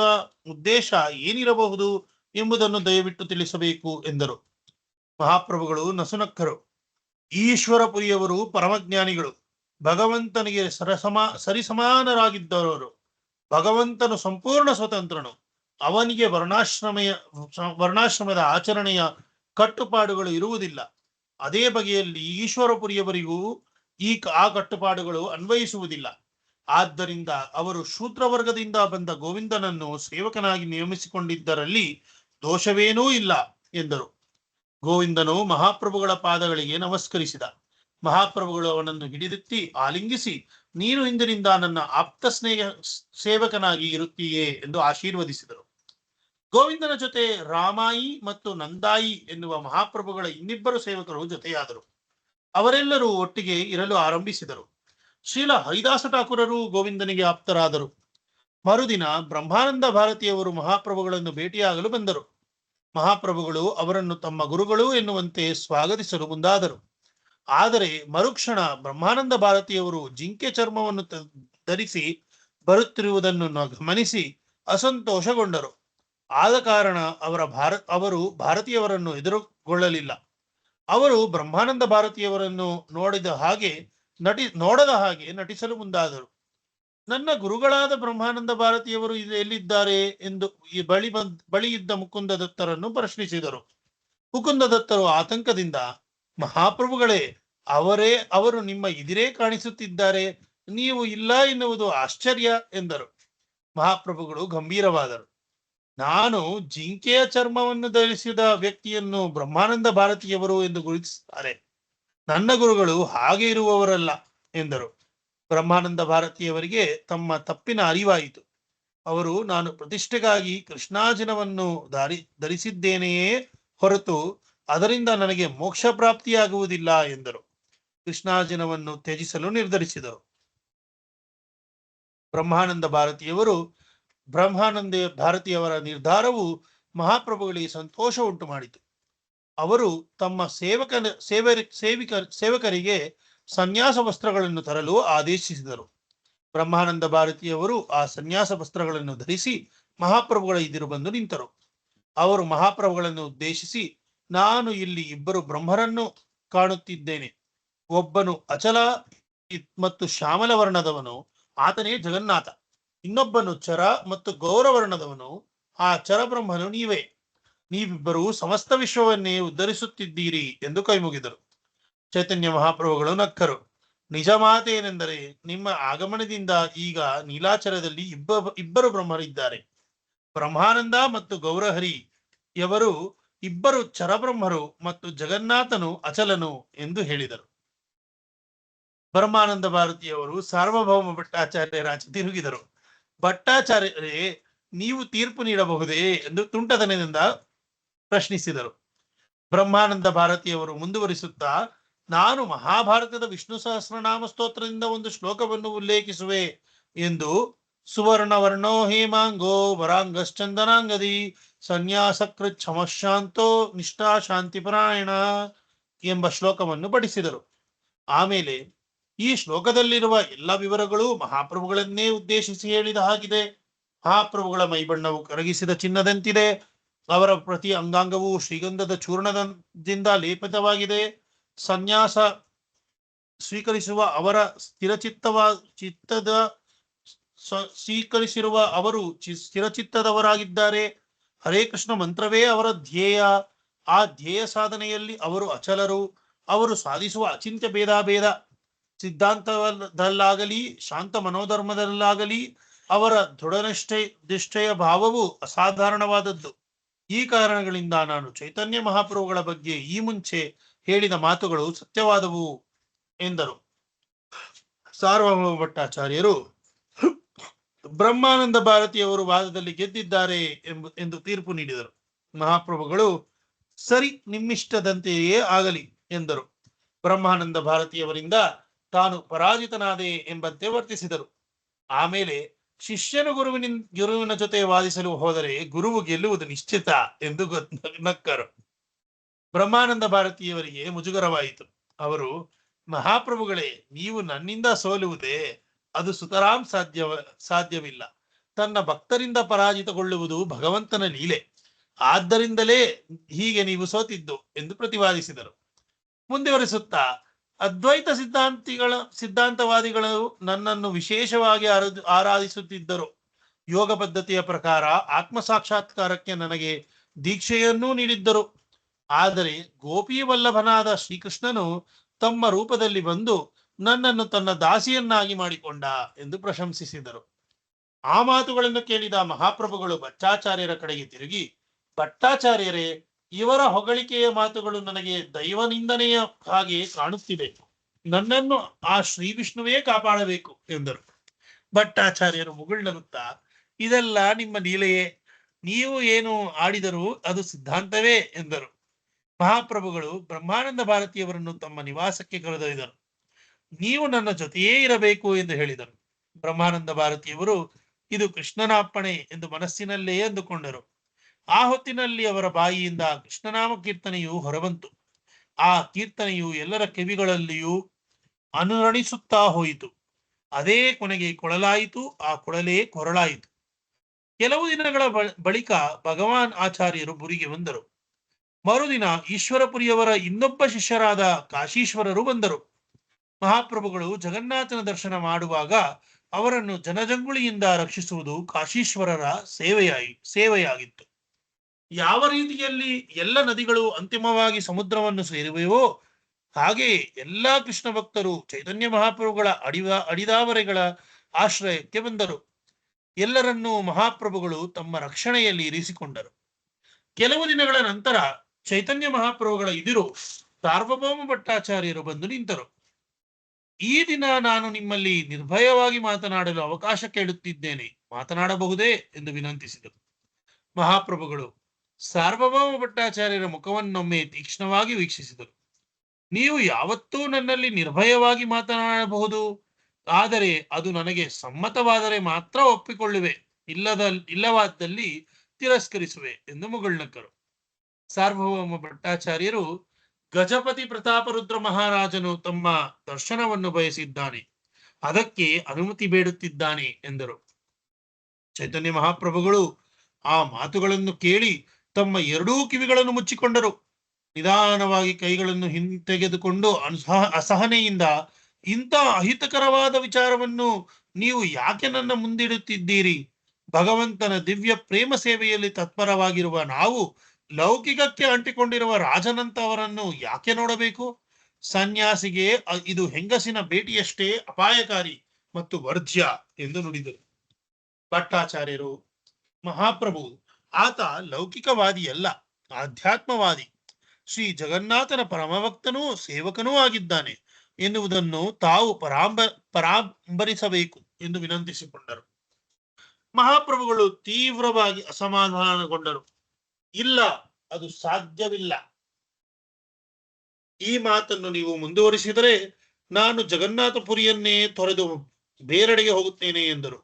ಉದ್ದೇಶ ಏನಿರಬಹುದು ಎಂಬುದನ್ನು ದಯವಿಟ್ಟು ತಿಳಿಸಬೇಕು ಎಂದರು. ಮಹಾಪ್ರಭುಗಳು ನಸುನಕ್ಕರು. ಈಶ್ವರಪುರಿಯವರು ಪರಮಜ್ಞಾನಿಗಳು, ಭಗವಂತನಿಗೆ ಸರಿಸಮಾನರಾಗಿದ್ದವರು. ಭಗವಂತನು ಸಂಪೂರ್ಣ ಸ್ವತಂತ್ರನು. ಅವನಿಗೆ ವರ್ಣಾಶ್ರಮದ ಆಚರಣೆಯ ಕಟ್ಟುಪಾಡುಗಳು ಇರುವುದಿಲ್ಲ. ಅದೇ ಬಗೆಯಲ್ಲಿ ಈಶ್ವರಪುರಿಯವರಿಗೂ ಆ ಕಟ್ಟುಪಾಡುಗಳು ಅನ್ವಯಿಸುವುದಿಲ್ಲ. ಆದ್ದರಿಂದ ಅವರು ಶೂದ್ರವರ್ಗದಿಂದ ಬಂದ ಗೋವಿಂದನನ್ನು ಸೇವಕನಾಗಿ ನೇಮಿಸಿಕೊಂಡಿದ್ದರಲ್ಲಿ ದೋಷವೇನೂ ಇಲ್ಲ ಎಂದರು. ಗೋವಿಂದನು ಮಹಾಪ್ರಭುಗಳ ಪಾದಗಳಿಗೆ ನಮಸ್ಕರಿಸಿದ. ಮಹಾಪ್ರಭುಗಳು ಅವನನ್ನು ಹಿಡಿದೆತ್ತಿ ಆಲಿಂಗಿಸಿ, ನೀನು ಇಂದಿನಿಂದ ನನ್ನ ಆಪ್ತ ಸೇವಕನಾಗಿ ಇರುತ್ತೀಯೇ ಎಂದು ಆಶೀರ್ವದಿಸಿದರು. ಗೋವಿಂದನ ಜೊತೆ ರಾಮಾಯಿ ಮತ್ತು ನಂದಾಯಿ ಎನ್ನುವ ಮಹಾಪ್ರಭುಗಳ ಇನ್ನಿಬ್ಬರು ಸೇವಕರು ಜೊತೆಯಾದರು. ಅವರೆಲ್ಲರೂ ಒಟ್ಟಿಗೆ ಇರಲು ಆರಂಭಿಸಿದರು. ಶ್ರೀಲ ಹರಿದಾಸ ಠಾಕೂರರು ಗೋವಿಂದನಿಗೆ ಆಪ್ತರಾದರು. ಮರುದಿನ ಬ್ರಹ್ಮಾನಂದ ಭಾರತಿಯವರು ಮಹಾಪ್ರಭುಗಳನ್ನು ಭೇಟಿಯಾಗಲು ಬಂದರು. ಮಹಾಪ್ರಭುಗಳು ಅವರನ್ನು ತಮ್ಮ ಗುರುಗಳು ಎನ್ನುವಂತೆ ಸ್ವಾಗತಿಸಲು ಮುಂದಾದರು. ಆದರೆ ಮರುಕ್ಷಣ ಬ್ರಹ್ಮಾನಂದ ಭಾರತಿಯವರು ಜಿಂಕೆ ಚರ್ಮವನ್ನು ಧರಿಸಿ ಬರುತ್ತಿರುವುದನ್ನು ಗಮನಿಸಿ ಅಸಂತೋಷಗೊಂಡರು. ಆದ ಕಾರಣ ಅವರು ಭಾರತೀಯವರನ್ನು ಎದುರುಗೊಳ್ಳಲಿಲ್ಲ. ಅವರು ಬ್ರಹ್ಮಾನಂದ ಭಾರತಿಯವರನ್ನು ನೋಡದ ಹಾಗೆ ನಟಿಸಲು ಮುಂದಾದರು. ನನ್ನ ಗುರುಗಳಾದ ಬ್ರಹ್ಮಾನಂದ ಭಾರತಿಯವರು ಎಲ್ಲಿದ್ದಾರೆ ಎಂದು ಈ ಬಳಿ ಇದ್ದ ಮುಕುಂದ ದತ್ತರನ್ನು ಪ್ರಶ್ನಿಸಿದರು. ಮುಕುಂದ ದತ್ತರು ಆತಂಕದಿಂದ, ಮಹಾಪ್ರಭುಗಳೇ, ಅವರು ನಿಮ್ಮ ಎದುರೇ ಕಾಣಿಸುತ್ತಿದ್ದಾರೆ, ನೀವು ಇಲ್ಲ ಎನ್ನುವುದು ಆಶ್ಚರ್ಯ ಎಂದರು. ಮಹಾಪ್ರಭುಗಳು ಗಂಭೀರವಾದರು. ನಾನು ಜಿಂಕೆಯ ಚರ್ಮವನ್ನು ಧರಿಸಿದ ವ್ಯಕ್ತಿಯನ್ನು ಬ್ರಹ್ಮಾನಂದ ಭಾರತಿಯವರು ಎಂದು ಗುರುತಿಸುತ್ತಾರೆ. ನನ್ನ ಗುರುಗಳು ಹಾಗೆ ಇರುವವರಲ್ಲ ಎಂದರು. ಬ್ರಹ್ಮಾನಂದ ಭಾರತಿಯವರಿಗೆ ತಮ್ಮ ತಪ್ಪಿನ ಅರಿವಾಯಿತು. ಅವರು, ನಾನು ಪ್ರತಿಷ್ಠೆಗಾಗಿ ಕೃಷ್ಣಾಜಿನವನ್ನು ಧರಿಸಿದ್ದೇನೆಯೇ ಹೊರತು ಅದರಿಂದ ನನಗೆ ಮೋಕ್ಷ ಪ್ರಾಪ್ತಿಯಾಗುವುದಿಲ್ಲ ಎಂದರು. ಕೃಷ್ಣಾಜಿನವನ್ನು ತ್ಯಜಿಸಲು ನಿರ್ಧರಿಸಿದರು. ಬ್ರಹ್ಮಾನಂದ ಭಾರತಿಯವರ ನಿರ್ಧಾರವು ಮಹಾಪ್ರಭುಗಳಿಗೆ ಸಂತೋಷ ಉಂಟು ಮಾಡಿತು. ಅವರು ತಮ್ಮ ಸೇವಕರಿಗೆ ಸನ್ಯಾಸ ವಸ್ತ್ರಗಳನ್ನು ತರಲು ಆದೇಶಿಸಿದರು. ಬ್ರಹ್ಮಾನಂದ ಭಾರತಿಯವರು ಆ ಸನ್ಯಾಸ ವಸ್ತ್ರಗಳನ್ನು ಧರಿಸಿ ಮಹಾಪ್ರಭುಗಳ ಎದುರು ಬಂದು ನಿಂತರು. ಅವರು ಮಹಾಪ್ರಭುಗಳನ್ನು ಉದ್ದೇಶಿಸಿ, ನಾನು ಇಲ್ಲಿ ಇಬ್ಬರು ಬ್ರಹ್ಮರನ್ನು ಕಾಣುತ್ತಿದ್ದೇನೆ. ಒಬ್ಬನು ಅಚಲ ಮತ್ತು ಶ್ಯಾಮಲ ವರ್ಣದವನು, ಆತನೇ ಜಗನ್ನಾಥ. ಇನ್ನೊಬ್ಬನು ಚರ ಮತ್ತು ಗೌರವರ್ಣದವನು, ಆ ಚರಬ್ರಹ್ಮನು ನೀವೇ. ನೀವಿಬ್ಬರು ಸಮಸ್ತ ವಿಶ್ವವನ್ನೇ ಉದ್ಧರಿಸುತ್ತಿದ್ದೀರಿ ಎಂದು ಕೈಮುಗಿದರು. ಚೈತನ್ಯ ಮಹಾಪ್ರಭುಗಳು ನಕ್ಕರು. ನಿಜ ಮಾತೇನೆಂದರೆ, ನಿಮ್ಮ ಆಗಮನದಿಂದ ಈಗ ನೀಲಾಚಲದಲ್ಲಿ ಇಬ್ಬರು ಬ್ರಹ್ಮರಿದ್ದಾರೆ. ಬ್ರಹ್ಮಾನಂದ ಮತ್ತು ಗೌರಹರಿ ಎವರು ಇಬ್ಬರು ಚರಬ್ರಹ್ಮರು ಮತ್ತು ಜಗನ್ನಾಥನು ಅಚಲನು ಎಂದು ಹೇಳಿದರು. ಬ್ರಹ್ಮಾನಂದ ಭಾರತಿಯವರು ಸಾರ್ವಭೌಮ ಭಟ್ಟಾಚಾರ್ಯರಾಚೆ ತಿರುಗಿದರು. ಭಟ್ಟಾಚಾರ್ಯರೇ, ನೀವು ತೀರ್ಪು ನೀಡಬಹುದೇ ಎಂದು ತುಂಟತನದಿಂದ ಪ್ರಶ್ನಿಸಿದರು. ಬ್ರಹ್ಮಾನಂದ ಭಾರತಿಯವರು ಮುಂದುವರಿಸುತ್ತಾ, ನಾನು ಮಹಾಭಾರತದ ವಿಷ್ಣು ಸಹಸ್ರನಾಮ ಸ್ತೋತ್ರದಿಂದ ಒಂದು ಶ್ಲೋಕವನ್ನು ಉಲ್ಲೇಖಿಸುವೆ ಎಂದು ಸುವರ್ಣ ವರ್ಣೋ ಹೇಮಾಂಗೋ ವರಾಂಗಶ್ಚಂದನಾಂಗದಿ ಸನ್ಯಾಸಕೃತ್ ಕ್ಷಮಶಾಂತೋ ನಿಷ್ಠಾ ಶಾಂತಿಪರಾಯಣ ಎಂಬ ಶ್ಲೋಕವನ್ನು ಪಠಿಸಿದರು. ಆಮೇಲೆ, ಈ ಶ್ಲೋಕದಲ್ಲಿರುವ ಎಲ್ಲ ವಿವರಗಳು ಮಹಾಪ್ರಭುಗಳನ್ನೇ ಉದ್ದೇಶಿಸಿ ಹೇಳಿದ ಹಾಗಿದೆ. ಮಹಾಪ್ರಭುಗಳ ಮೈಬಣ್ಣವು ಕರಗಿಸಿದ ಚಿನ್ನದಂತಿದೆ. ಅವರ ಪ್ರತಿ ಅಂಗಾಂಗವು ಶ್ರೀಗಂಧದ ಚೂರ್ಣದಿಂದ ಲೇಪಿತವಾಗಿದೆ. ಸನ್ಯಾಸ ಸ್ವೀಕರಿಸಿರುವ ಅವರು ಸ್ಥಿರಚಿತ್ತದವರಾಗಿದ್ದಾರೆ. ಹರೇ ಕೃಷ್ಣ ಮಂತ್ರವೇ ಅವರ ಧ್ಯೇಯ. ಆ ಧ್ಯೇಯ ಸಾಧನೆಯಲ್ಲಿ ಅವರು ಅಚಲರು. ಅವರು ಸಾಧಿಸುವ ಅಚಿಂತ್ಯ ಭೇದಾಭೇದ ಸಿದ್ಧಾಂತದಲ್ಲಾಗಲಿ ಶಾಂತ ಮನೋಧರ್ಮದಲ್ಲಾಗಲಿ ಅವರ ದೃಢನಿಷ್ಠೆಯ ಭಾವವು ಅಸಾಧಾರಣವಾದದ್ದು. ಈ ಕಾರಣಗಳಿಂದ ನಾನು ಚೈತನ್ಯ ಮಹಾಪ್ರಭುಗಳ ಬಗ್ಗೆ ಈ ಮುಂಚೆ ಹೇಳಿದ ಮಾತುಗಳು ಸತ್ಯವಾದವು ಎಂದರು. ಸಾರ್ವಭೌಮ ಭಟ್ಟಾಚಾರ್ಯರು ಬ್ರಹ್ಮಾನಂದ ಭಾರತಿಯವರು ವಾದದಲ್ಲಿ ಗೆದ್ದಿದ್ದಾರೆ ಎಂದು ತೀರ್ಪು ನೀಡಿದರು. ಮಹಾಪ್ರಭುಗಳು, ಸರಿ, ನಿಮ್ಮಿಷ್ಟದಂತೆಯೇ ಆಗಲಿ ಎಂದರು. ಬ್ರಹ್ಮಾನಂದ ಭಾರತಿಯವರಿಂದ ತಾನು ಪರಾಜಿತನಾದೆ ಎಂಬಂತೆ ವರ್ತಿಸಿದರು. ಆಮೇಲೆ, ಶಿಷ್ಯನು ಗುರುವಿನ ಜೊತೆ ವಾದಿಸಲು ಹೋದರೆ ಗುರುವು ಗೆಲ್ಲುವುದು ನಿಶ್ಚಿತ ಎಂದು ನಕ್ಕರು. ಬ್ರಹ್ಮಾನಂದ ಭಾರತಿಯವರಿಗೆ ಮುಜುಗರವಾಯಿತು. ಅವರು, ಮಹಾಪ್ರಭುಗಳೇ, ನೀವು ನನ್ನಿಂದ ಸೋಲುವುದೇ? ಅದು ಸುತರಾಂ ಸಾಧ್ಯವಿಲ್ಲ. ತನ್ನ ಭಕ್ತರಿಂದ ಪರಾಜಿತಗೊಳ್ಳುವುದು ಭಗವಂತನ ಲೀಲೆ. ಆದ್ದರಿಂದಲೇ ಹೀಗೆ ನೀವು ಸೋತಿದ್ದು ಎಂದು ಪ್ರತಿವಾದಿಸಿದರು. ಮುಂದುವರಿಸುತ್ತಾ, ಅದ್ವೈತ ಸಿದ್ಧಾಂತವಾದಿಗಳು ನನ್ನನ್ನು ವಿಶೇಷವಾಗಿ ಆರಾಧಿಸುತ್ತಿದ್ದರು. ಯೋಗ ಪದ್ಧತಿಯ ಪ್ರಕಾರ ಆತ್ಮ ಸಾಕ್ಷಾತ್ಕಾರಕ್ಕೆ ನನಗೆ ದೀಕ್ಷೆಯನ್ನೂ ನೀಡಿದ್ದರು. ಆದರೆ ಗೋಪಿ ವಲ್ಲಭನಾದ ಶ್ರೀಕೃಷ್ಣನು ತಮ್ಮ ರೂಪದಲ್ಲಿ ಬಂದು ನನ್ನನ್ನು ತನ್ನ ದಾಸಿಯನ್ನಾಗಿ ಮಾಡಿಕೊಂಡ ಎಂದು ಪ್ರಶಂಸಿಸಿದರು. ಆ ಮಾತುಗಳನ್ನು ಕೇಳಿದ ಮಹಾಪ್ರಭುಗಳು ಭಟ್ಟಾಚಾರ್ಯರ ಕಡೆಗೆ ತಿರುಗಿ, ಭಟ್ಟಾಚಾರ್ಯರೇ, ಇವರ ಹೊಗಳಿಕೆಯ ಮಾತುಗಳು ನನಗೆ ದೈವನಿಂದನೆಯ ಹಾಗೆ ಕಾಣುತ್ತಿದೆ. ನನ್ನನ್ನು ಆ ಶ್ರೀ ವಿಷ್ಣುವೇ ಕಾಪಾಡಬೇಕು ಎಂದರು. ಭಟ್ಟಾಚಾರ್ಯರು ಮುಗುಳ್ನಗುತ್ತಾ, ಇದೆಲ್ಲ ನಿಮ್ಮ ಲೀಲೆಯೇ. ನೀವು ಏನು ಆಡಿದರೂ ಅದು ಸಿದ್ಧಾಂತವೇ ಎಂದರು. ಮಹಾಪ್ರಭುಗಳು ಬ್ರಹ್ಮಾನಂದ ಭಾರತಿಯವರನ್ನು ತಮ್ಮ ನಿವಾಸಕ್ಕೆ ಕರೆದೊಯ್ದರು. ನೀವು ನನ್ನ ಜೊತೆಯೇ ಇರಬೇಕು ಎಂದು ಹೇಳಿದರು. ಬ್ರಹ್ಮಾನಂದ ಭಾರತಿಯವರು ಇದು ಕೃಷ್ಣನ ಅಪ್ಪಣೆ ಎಂದು ಮನಸ್ಸಿನಲ್ಲೇ ಅಂದುಕೊಂಡರು. ಆ ಹೊತ್ತಿನಲ್ಲಿ ಅವರ ಬಾಯಿಯಿಂದ ಕೃಷ್ಣನಾಮ ಕೀರ್ತನೆಯು ಹೊರಬಂತು. ಆ ಕೀರ್ತನೆಯು ಎಲ್ಲರ ಕಿವಿಗಳಲ್ಲಿಯೂ ಅನುರಣಿಸುತ್ತಾ ಹೋಯಿತು. ಅದೇ ಕೊನೆಗೆ ಕೊಳಲಾಯಿತು, ಆ ಕೊಳಲೇ ಕೊರಳಾಯಿತು. ಕೆಲವು ದಿನಗಳ ಬಳಿಕ ಭಗವಾನ್ ಆಚಾರ್ಯರು ಪುರಿಗೆ ಬಂದರು. ಮರುದಿನ ಈಶ್ವರಪುರಿಯವರ ಇನ್ನೊಬ್ಬ ಶಿಷ್ಯರಾದ ಕಾಶೀಶ್ವರರು ಬಂದರು. ಮಹಾಪ್ರಭುಗಳು ಜಗನ್ನಾಥನ ದರ್ಶನ ಮಾಡುವಾಗ ಅವರನ್ನು ಜನಜಂಗುಳಿಯಿಂದ ರಕ್ಷಿಸುವುದು ಕಾಶೀಶ್ವರರ ಸೇವೆಯಾಗಿತ್ತು. ಯಾವ ರೀತಿಯಲ್ಲಿ ಎಲ್ಲ ನದಿಗಳು ಅಂತಿಮವಾಗಿ ಸಮುದ್ರವನ್ನು ಸೇರುವೆಯೋ ಹಾಗೆಯೇ ಎಲ್ಲಾ ಕೃಷ್ಣ ಭಕ್ತರು ಚೈತನ್ಯ ಮಹಾಪ್ರಭುಗಳ ಅಡಿದಾವರೆಗಳ ಆಶ್ರಯಕ್ಕೆ ಬಂದರು. ಎಲ್ಲರನ್ನೂ ಮಹಾಪ್ರಭುಗಳು ತಮ್ಮ ರಕ್ಷಣೆಯಲ್ಲಿ ಇರಿಸಿಕೊಂಡರು. ಕೆಲವು ದಿನಗಳ ನಂತರ ಚೈತನ್ಯ ಮಹಾಪ್ರಭುಗಳ ಎದುರು ಸಾರ್ವಭೌಮ ಭಟ್ಟಾಚಾರ್ಯರು ಬಂದು ನಿಂತರು. ಈ ದಿನ ನಾನು ನಿಮ್ಮಲ್ಲಿ ನಿರ್ಭಯವಾಗಿ ಮಾತನಾಡಲು ಅವಕಾಶ ಕೇಳುತ್ತಿದ್ದೇನೆ, ಮಾತನಾಡಬಹುದೇ ಎಂದು ವಿನಂತಿಸಿದರು. ಮಹಾಪ್ರಭುಗಳು ಸಾರ್ವಭೌಮ ಭಟ್ಟಾಚಾರ್ಯರ ಮುಖವನ್ನೊಮ್ಮೆ ತೀಕ್ಷ್ಣವಾಗಿ ವೀಕ್ಷಿಸಿದರು. ನೀವು ಯಾವತ್ತೂ ನನ್ನಲ್ಲಿ ನಿರ್ಭಯವಾಗಿ ಮಾತನಾಡಬಹುದು, ಆದರೆ ಅದು ನನಗೆ ಸಮ್ಮತವಾದರೆ ಮಾತ್ರ ಒಪ್ಪಿಕೊಳ್ಳುವೆ, ಇಲ್ಲವಾದಲ್ಲಿ ತಿರಸ್ಕರಿಸುವೆ ಎಂದು ಮುಗುಳ್ನಕ್ಕರು. ಸಾರ್ವಭೌಮ ಭಟ್ಟಾಚಾರ್ಯರು, ಗಜಪತಿ ಪ್ರತಾಪರುದ್ರ ಮಹಾರಾಜನು ತಮ್ಮ ದರ್ಶನವನ್ನು ಬಯಸಿದ್ದಾನೆ, ಅದಕ್ಕೆ ಅನುಮತಿ ಬೇಡುತ್ತಿದ್ದಾನೆ ಎಂದರು. ಚೈತನ್ಯ ಮಹಾಪ್ರಭುಗಳು ಆ ಮಾತುಗಳನ್ನು ಕೇಳಿ ತಮ್ಮ ಎರಡೂ ಕಿವಿಗಳನ್ನು ಮುಚ್ಚಿಕೊಂಡರು. ನಿಧಾನವಾಗಿ ಕೈಗಳನ್ನು ಹಿಂತೆಗೆದುಕೊಂಡು ಅಸಹನೆಯಿಂದ, ಇಂಥ ಅಹಿತಕರವಾದ ವಿಚಾರವನ್ನು ನೀವು ಯಾಕೆ ನನ್ನ ಮುಂದಿಡುತ್ತಿದ್ದೀರಿ? ಭಗವಂತನ ದಿವ್ಯ ಪ್ರೇಮ ಸೇವೆಯಲ್ಲಿ ತತ್ಪರವಾಗಿರುವ ನಾವು ಲೌಕಿಕಕ್ಕೆ ಅಂಟಿಕೊಂಡಿರುವ ರಾಜನಂತವರನ್ನು ಯಾಕೆ ನೋಡಬೇಕು? ಸನ್ಯಾಸಿಗೆ ಇದು ಹೆಂಗಸಿನ ಭೇಟಿಯಷ್ಟೇ ಅಪಾಯಕಾರಿ ಮತ್ತು ವರ್ಜ್ಯ ಎಂದು ನುಡಿದರು. ಭಟ್ಟಾಚಾರ್ಯರು, ಮಹಾಪ್ರಭು ಆತ ಲೌಕಿಕವಾದಿಯಲ್ಲ, ಆಧ್ಯಾತ್ಮವಾದಿ, ಶ್ರೀ ಜಗನ್ನಾಥನ ಪರಮಭಕ್ತನೂ ಸೇವಕನೂ ಆಗಿದ್ದಾನೆ ಎನ್ನುವುದನ್ನು ತಾವು ಪರಾಂಬರಿಸಬೇಕು ಎಂದು ವಿನಂತಿಸಿಕೊಂಡರು. ಮಹಾಪ್ರಭುಗಳು ತೀವ್ರವಾಗಿ ಅಸಮಾಧಾನಗೊಂಡರು. ಇಲ್ಲ, ಅದು ಸಾಧ್ಯವಿಲ್ಲ. ಈ ಮಾತನ್ನು ನೀವು ಮುಂದುವರಿಸಿದರೆ ನಾನು ಜಗನ್ನಾಥಪುರಿಯನ್ನೇ ತೊರೆದು ಬೇರೆಡೆಗೆ ಹೋಗುತ್ತೇನೆ ಎಂದರು.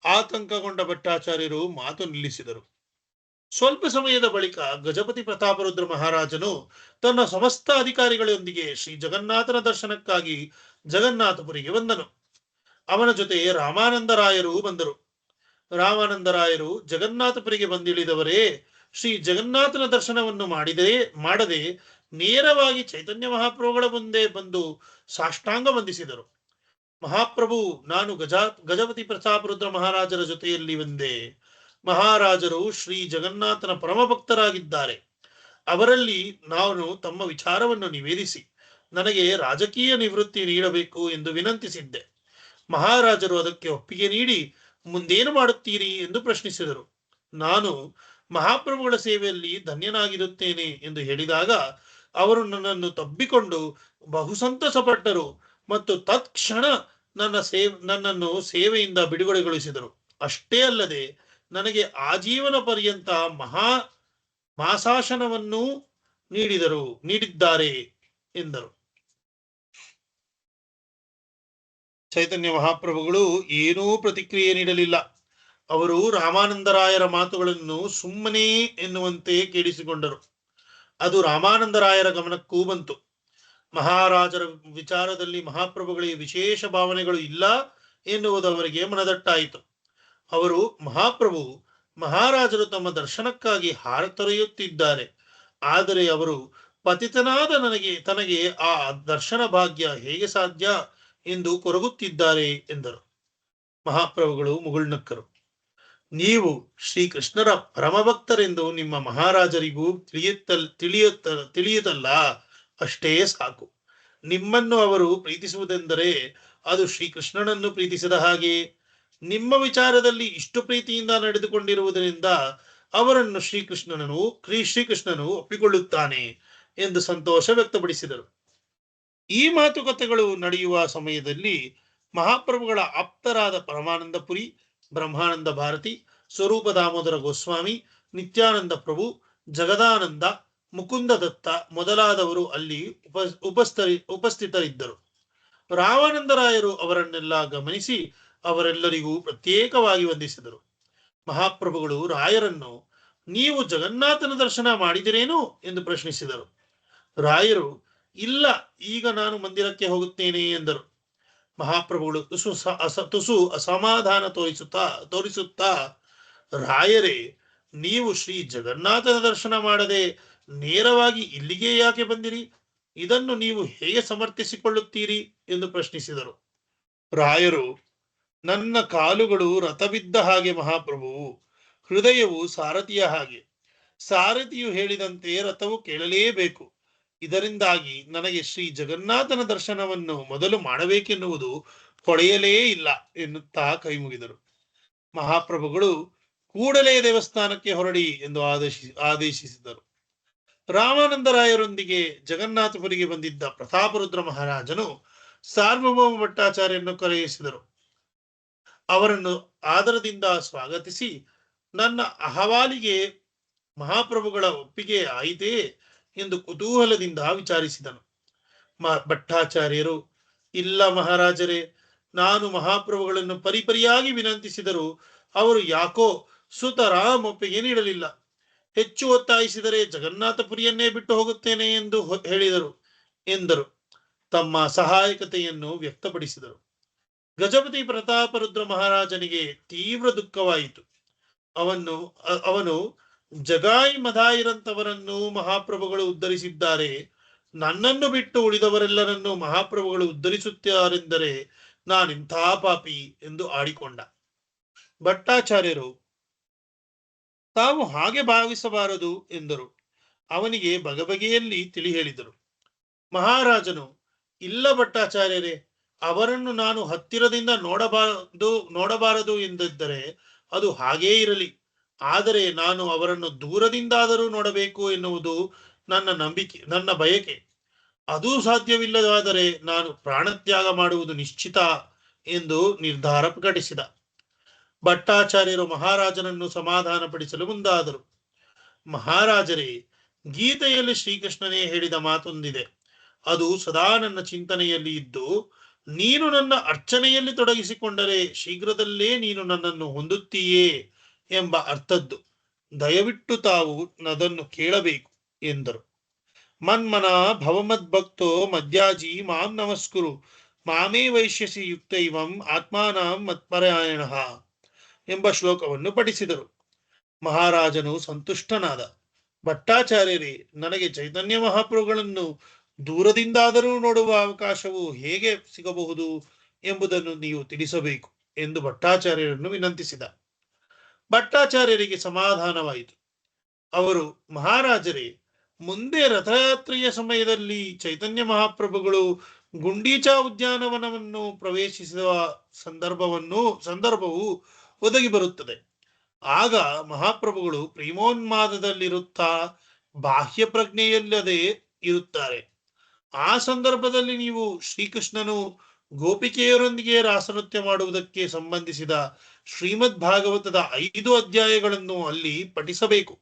ಆತಂಕಗೊಂಡ ಭಟ್ಟಾಚಾರ್ಯರು ಮಾತು ನಿಲ್ಲಿಸಿದರು. ಸ್ವಲ್ಪ ಸಮಯದ ಬಳಿಕ ಗಜಪತಿ ಪ್ರತಾಪರುದ್ರ ಮಹಾರಾಜನು ತನ್ನ ಸಮಸ್ತ ಅಧಿಕಾರಿಗಳೊಂದಿಗೆ ಶ್ರೀ ಜಗನ್ನಾಥನ ದರ್ಶನಕ್ಕಾಗಿ ಜಗನ್ನಾಥಪುರಿಗೆ ಬಂದನು. ಅವನ ಜೊತೆ ರಾಮಾನಂದರಾಯರು ಬಂದರು. ರಾಮಾನಂದರಾಯರು ಜಗನ್ನಾಥಪುರಿಗೆ ಬಂದಿಳಿದವರೇ ಶ್ರೀ ಜಗನ್ನಾಥನ ದರ್ಶನವನ್ನು ಮಾಡದೆ ನೇರವಾಗಿ ಚೈತನ್ಯ ಮಹಾಪ್ರಭುಗಳ ಮುಂದೆ ಬಂದು ಸಾಷ್ಟಾಂಗ ವಂದಿಸಿದರು. ಮಹಾಪ್ರಭು, ನಾನು ಗಜಪತಿ ಪ್ರತಾಪರುದ್ರ ಮಹಾರಾಜರ ಜೊತೆಯಲ್ಲಿ ಬಂದೆ. ಮಹಾರಾಜರು ಶ್ರೀ ಜಗನ್ನಾಥನ ಪರಮಭಕ್ತರಾಗಿದ್ದಾರೆ. ಅವರಲ್ಲಿ ನಾನು ತಮ್ಮ ವಿಚಾರವನ್ನು ನಿವೇದಿಸಿ ನನಗೆ ರಾಜಕೀಯ ನಿವೃತ್ತಿ ನೀಡಬೇಕು ಎಂದು ವಿನಂತಿಸಿದ್ದೆ. ಮಹಾರಾಜರು ಅದಕ್ಕೆ ಒಪ್ಪಿಗೆ ನೀಡಿ ಮುಂದೇನು ಮಾಡುತ್ತೀರಿ ಎಂದು ಪ್ರಶ್ನಿಸಿದರು. ನಾನು ಮಹಾಪ್ರಭುಗಳ ಸೇವೆಯಲ್ಲಿ ಧನ್ಯನಾಗಿರುತ್ತೇನೆ ಎಂದು ಹೇಳಿದಾಗ ಅವರು ತಬ್ಬಿಕೊಂಡು ಬಹು ಸಂತಸಪಟ್ಟರು ಮತ್ತು ತತ್ಕ್ಷಣ ನನ್ನನ್ನು ಸೇವೆಯಿಂದ ಬಿಡುಗಡೆಗೊಳಿಸಿದರು. ಅಷ್ಟೇ ಅಲ್ಲದೆ ನನಗೆ ಆಜೀವನ ಪರ್ಯಂತ ಮಾಸಾಶನವನ್ನು ನೀಡಿದ್ದಾರೆ ಎಂದರು. ಚೈತನ್ಯ ಮಹಾಪ್ರಭುಗಳು ಏನೂ ಪ್ರತಿಕ್ರಿಯೆ ನೀಡಲಿಲ್ಲ. ಅವರು ರಾಮಾನಂದರಾಯರ ಮಾತುಗಳನ್ನು ಸುಮ್ಮನೆ ಎನ್ನುವಂತೆ ಕೇಳಿಸಿಕೊಂಡರು. ಅದು ರಾಮಾನಂದರಾಯರ ಗಮನಕ್ಕೂ ಬಂತು. ಮಹಾರಾಜರ ವಿಚಾರದಲ್ಲಿ ಮಹಾಪ್ರಭುಗಳಿಗೆ ವಿಶೇಷ ಭಾವನೆಗಳು ಇಲ್ಲ ಎನ್ನುವುದು ಅವರಿಗೆ ಮನದಟ್ಟಾಯಿತು. ಅವರು, ಮಹಾಪ್ರಭು, ಮಹಾರಾಜರು ತಮ್ಮ ದರ್ಶನಕ್ಕಾಗಿ ಹಾರತೊರೆಯುತ್ತಿದ್ದಾರೆ, ಆದರೆ ಅವರು ಪತಿತನಾದ ತನಗೆ ಆ ದರ್ಶನ ಭಾಗ್ಯ ಹೇಗೆ ಸಾಧ್ಯ ಎಂದು ಕೊರಗುತ್ತಿದ್ದಾರೆ ಎಂದರು. ಮಹಾಪ್ರಭುಗಳು ಮುಗುಳ್ನಕ್ಕರು. ನೀವು ಶ್ರೀಕೃಷ್ಣರ ಪರಮಭಕ್ತರೆಂದು ನಿಮ್ಮ ಮಹಾರಾಜರಿಗೂ ತಿಳಿಯುತ್ತಲ್ಲ, ಅಷ್ಟೇ ಸಾಕು. ನಿಮ್ಮನ್ನು ಅವರು ಪ್ರೀತಿಸುವುದೆಂದರೆ ಅದು ಶ್ರೀಕೃಷ್ಣನನ್ನು ಪ್ರೀತಿಸಿದ ಹಾಗೆ. ನಿಮ್ಮ ವಿಚಾರದಲ್ಲಿ ಇಷ್ಟು ಪ್ರೀತಿಯಿಂದ ನಡೆದುಕೊಂಡಿರುವುದರಿಂದ ಅವರನ್ನು ಶ್ರೀಕೃಷ್ಣನು ಒಪ್ಪಿಕೊಳ್ಳುತ್ತಾನೆ ಎಂದು ಸಂತೋಷ ವ್ಯಕ್ತಪಡಿಸಿದರು. ಈ ಮಾತುಕತೆಗಳು ನಡೆಯುವ ಸಮಯದಲ್ಲಿ ಮಹಾಪ್ರಭುಗಳ ಆಪ್ತರಾದ ಪರಮಾನಂದಪುರಿ, ಬ್ರಹ್ಮಾನಂದ ಭಾರತಿ, ಸ್ವರೂಪ ದಾಮೋದರ ಗೋಸ್ವಾಮಿ, ನಿತ್ಯಾನಂದ ಪ್ರಭು, ಜಗದಾನಂದ, ಮುಕುಂದ ದತ್ತ ಮೊದಲಾದವರು ಅಲ್ಲಿ ಉಪಸ್ಥಿತರಿದ್ದರು. ರಾಮಾನಂದರಾಯರು ಅವರನ್ನೆಲ್ಲ ಗಮನಿಸಿ ಅವರೆಲ್ಲರಿಗೂ ಪ್ರತ್ಯೇಕವಾಗಿ ವಂದಿಸಿದರು. ಮಹಾಪ್ರಭುಗಳು ರಾಯರನ್ನು, ನೀವು ಜಗನ್ನಾಥನ ದರ್ಶನ ಮಾಡಿದಿರೇನು ಎಂದು ಪ್ರಶ್ನಿಸಿದರು. ರಾಯರು, ಇಲ್ಲ, ಈಗ ನಾನು ಮಂದಿರಕ್ಕೆ ಹೋಗುತ್ತೇನೆ ಎಂದರು. ಮಹಾಪ್ರಭುಗಳು ತುಸು ಅಸಮಾಧಾನ ತೋರಿಸುತ್ತಾ, ರಾಯರೇ, ನೀವು ಶ್ರೀ ಜಗನ್ನಾಥನ ದರ್ಶನ ಮಾಡದೆ ನೇರವಾಗಿ ಇಲ್ಲಿಗೆ ಯಾಕೆ ಬಂದಿರಿ? ಇದನ್ನು ನೀವು ಹೇಗೆ ಸಮರ್ಥಿಸಿಕೊಳ್ಳುತ್ತೀರಿ ಎಂದು ಪ್ರಶ್ನಿಸಿದರು. ರಾಯರು, ನನ್ನ ಕಾಲುಗಳು ರಥ ಬಿದ್ದ ಹಾಗೆ ಮಹಾಪ್ರಭು, ಹೃದಯವು ಸಾರಥಿಯ ಹಾಗೆ. ಸಾರಥಿಯು ಹೇಳಿದಂತೆ ರಥವು ಕೇಳಲೇಬೇಕು. ಇದರಿಂದಾಗಿ ನನಗೆ ಶ್ರೀ ಜಗನ್ನಾಥನ ದರ್ಶನವನ್ನು ಮೊದಲು ಮಾಡಬೇಕೆನ್ನುವುದು ಹೊಳೆಯಲೇ ಇಲ್ಲ ಎನ್ನುತ್ತಾ ಕೈ ಮುಗಿದರು. ಮಹಾಪ್ರಭುಗಳು ಕೂಡಲೇ ದೇವಸ್ಥಾನಕ್ಕೆ ಹೊರಡಿ ಎಂದು ಆದೇಶಿಸಿದರು. ರಾಮಾನಂದರಾಯರೊಂದಿಗೆ ಜಗನ್ನಾಥಪುರಿಗೆ ಬಂದಿದ್ದ ಪ್ರತಾಪರುದ್ರ ಮಹಾರಾಜನು ಸಾರ್ವಭೌಮ ಭಟ್ಟಾಚಾರ್ಯರನ್ನು ಕರೆಯಿಸಿದರು. ಅವರನ್ನು ಆದರದಿಂದ ಸ್ವಾಗತಿಸಿ, ನನ್ನ ಅಹವಾಲಿಗೆ ಮಹಾಪ್ರಭುಗಳ ಒಪ್ಪಿಗೆ ಆಯಿತೇ ಎಂದು ಕುತೂಹಲದಿಂದ ವಿಚಾರಿಸಿದನು. ಭಟ್ಟಾಚಾರ್ಯರು, ಇಲ್ಲ ಮಹಾರಾಜರೇ, ನಾನು ಮಹಾಪ್ರಭುಗಳನ್ನು ಪರಿಪರಿಯಾಗಿ ವಿನಂತಿಸಿದರು ಅವರು ಯಾಕೋ ಸುತರಾಮ್ ಒಪ್ಪಿಗೆ ನೀಡಲಿಲ್ಲ. ಹೆಚ್ಚು ಒತ್ತಾಯಿಸಿದರೆ ಜಗನ್ನಾಥಪುರಿಯನ್ನೇ ಬಿಟ್ಟು ಹೋಗುತ್ತೇನೆ ಎಂದು ಹೇಳಿದರು ಎಂದರು. ತಮ್ಮ ಸಹಾಯಕತೆಯನ್ನು ವ್ಯಕ್ತಪಡಿಸಿದರು. ಗಜಪತಿ ಪ್ರತಾಪರುದ್ರ ಮಹಾರಾಜನಿಗೆ ತೀವ್ರ ದುಃಖವಾಯಿತು. ಅವನು ಜಗಾಯಿ ಮದಾಯಿರಂತವರನ್ನು ಮಹಾಪ್ರಭುಗಳು ಉದ್ಧರಿಸಿದ್ದಾರೆ, ನನ್ನನ್ನು ಬಿಟ್ಟು ಉಳಿದವರೆಲ್ಲರನ್ನು ಮಹಾಪ್ರಭುಗಳು ಉದ್ಧರಿಸುತ್ತಾರೆಂದರೆ ನಾನಿಂಥ ಪಾಪಿ ಎಂದು ಆಡಿಕೊಂಡ. ಭಟ್ಟಾಚಾರ್ಯರು, ತಾವು ಹಾಗೆ ಭಾವಿಸಬಾರದು ಎಂದರು. ಅವನಿಗೆ ಬಗೆಬಗೆಯಲ್ಲಿ ತಿಳಿ ಹೇಳಿದರು. ಮಹಾರಾಜನು, ಇಲ್ಲ ಭಟ್ಟಾಚಾರ್ಯರೇ, ಅವರನ್ನು ನಾನು ಹತ್ತಿರದಿಂದ ನೋಡಬಾರದು ಎಂದಿದ್ದರೆ ಅದು ಹಾಗೇ ಇರಲಿ. ಆದರೆ ನಾನು ಅವರನ್ನು ದೂರದಿಂದಾದರೂ ನೋಡಬೇಕು ಎನ್ನುವುದು ನನ್ನ ಬಯಕೆ. ಅದೂ ಸಾಧ್ಯವಿಲ್ಲದಾದರೆ ನಾನು ಪ್ರಾಣತ್ಯಾಗ ಮಾಡುವುದು ನಿಶ್ಚಿತ ಎಂದು ನಿರ್ಧಾರ ಪ್ರಕಟಿಸಿದ. ಭಟ್ಟಾಚಾರ್ಯರು ಮಹಾರಾಜನನ್ನು ಸಮಾಧಾನಪಡಿಸಲು ಮುಂದಾದರು. ಮಹಾರಾಜರೇ, ಗೀತೆಯಲ್ಲಿ ಶ್ರೀಕೃಷ್ಣನೇ ಹೇಳಿದ ಮಾತೊಂದಿದೆ. ಅದು ಸದಾ ನನ್ನ ಚಿಂತನೆಯಲ್ಲಿ ಇದ್ದು, ನೀನು ನನ್ನ ಅರ್ಚನೆಯಲ್ಲಿ ತೊಡಗಿಸಿಕೊಂಡರೆ ಶೀಘ್ರದಲ್ಲೇ ನೀನು ನನ್ನನ್ನು ಹೊಂದುತ್ತೀಯೇ ಎಂಬ ಅರ್ಥದ್ದು. ದಯವಿಟ್ಟು ತಾವು ಅದನ್ನು ಕೇಳಬೇಕು ಎಂದರು. ಮನ್ಮನ ಭವಮದ್ಭಕ್ತೋ ಮದ್ಯಾಜಿ ಮಾಂ ನಮಸ್ಕುರು ಮಾಮೇ ವೈಶ್ಯಸಿ ಯುಕ್ತೈವಂ ಆತ್ಮಾನಾಂ ಮತ್ಪರಾಯಣ ಎಂಬ ಶ್ಲೋಕವನ್ನು ಪಠಿಸಿದರು. ಮಹಾರಾಜನು ಸಂತುಷ್ಟನಾದ. ಭಟ್ಟಾಚಾರ್ಯರೇ, ನನಗೆ ಚೈತನ್ಯ ಮಹಾಪ್ರಭುಗಳನ್ನು ದೂರದಿಂದಾದರೂ ನೋಡುವ ಅವಕಾಶವು ಹೇಗೆ ಸಿಗಬಹುದು ಎಂಬುದನ್ನು ನೀವು ತಿಳಿಸಬೇಕು ಎಂದು ಭಟ್ಟಾಚಾರ್ಯರನ್ನು ವಿನಂತಿಸಿದ. ಭಟ್ಟಾಚಾರ್ಯರಿಗೆ ಸಮಾಧಾನವಾಯಿತು. ಅವರು, ಮಹಾರಾಜರೇ, ಮುಂದೆ ರಥಯಾತ್ರೆಯ ಸಮಯದಲ್ಲಿ ಚೈತನ್ಯ ಮಹಾಪ್ರಭುಗಳು ಗುಂಡೀಚಾ ಉದ್ಯಾನವನವನ್ನು ಪ್ರವೇಶಿಸುವ ಸಂದರ್ಭವು ಒದಗಿ ಬರುತ್ತದೆ. ಆಗ ಮಹಾಪ್ರಭುಗಳು ಪ್ರೇಮೋನ್ಮಾದದಲ್ಲಿರುತ್ತಾ ಬಾಹ್ಯ ಪ್ರಜ್ಞೆಯಲ್ಲದೆ ಇರುತ್ತಾರೆ. ಆ ಸಂದರ್ಭದಲ್ಲಿ ನೀವು ಶ್ರೀಕೃಷ್ಣನು ಗೋಪಿಕೆಯರೊಂದಿಗೆ ರಾಸನೃತ್ಯ ಮಾಡುವುದಕ್ಕೆ ಸಂಬಂಧಿಸಿದ ಶ್ರೀಮದ್ ಭಾಗವತದ 5 ಅಧ್ಯಾಯಗಳನ್ನು ಅಲ್ಲಿ ಪಠಿಸಬೇಕು.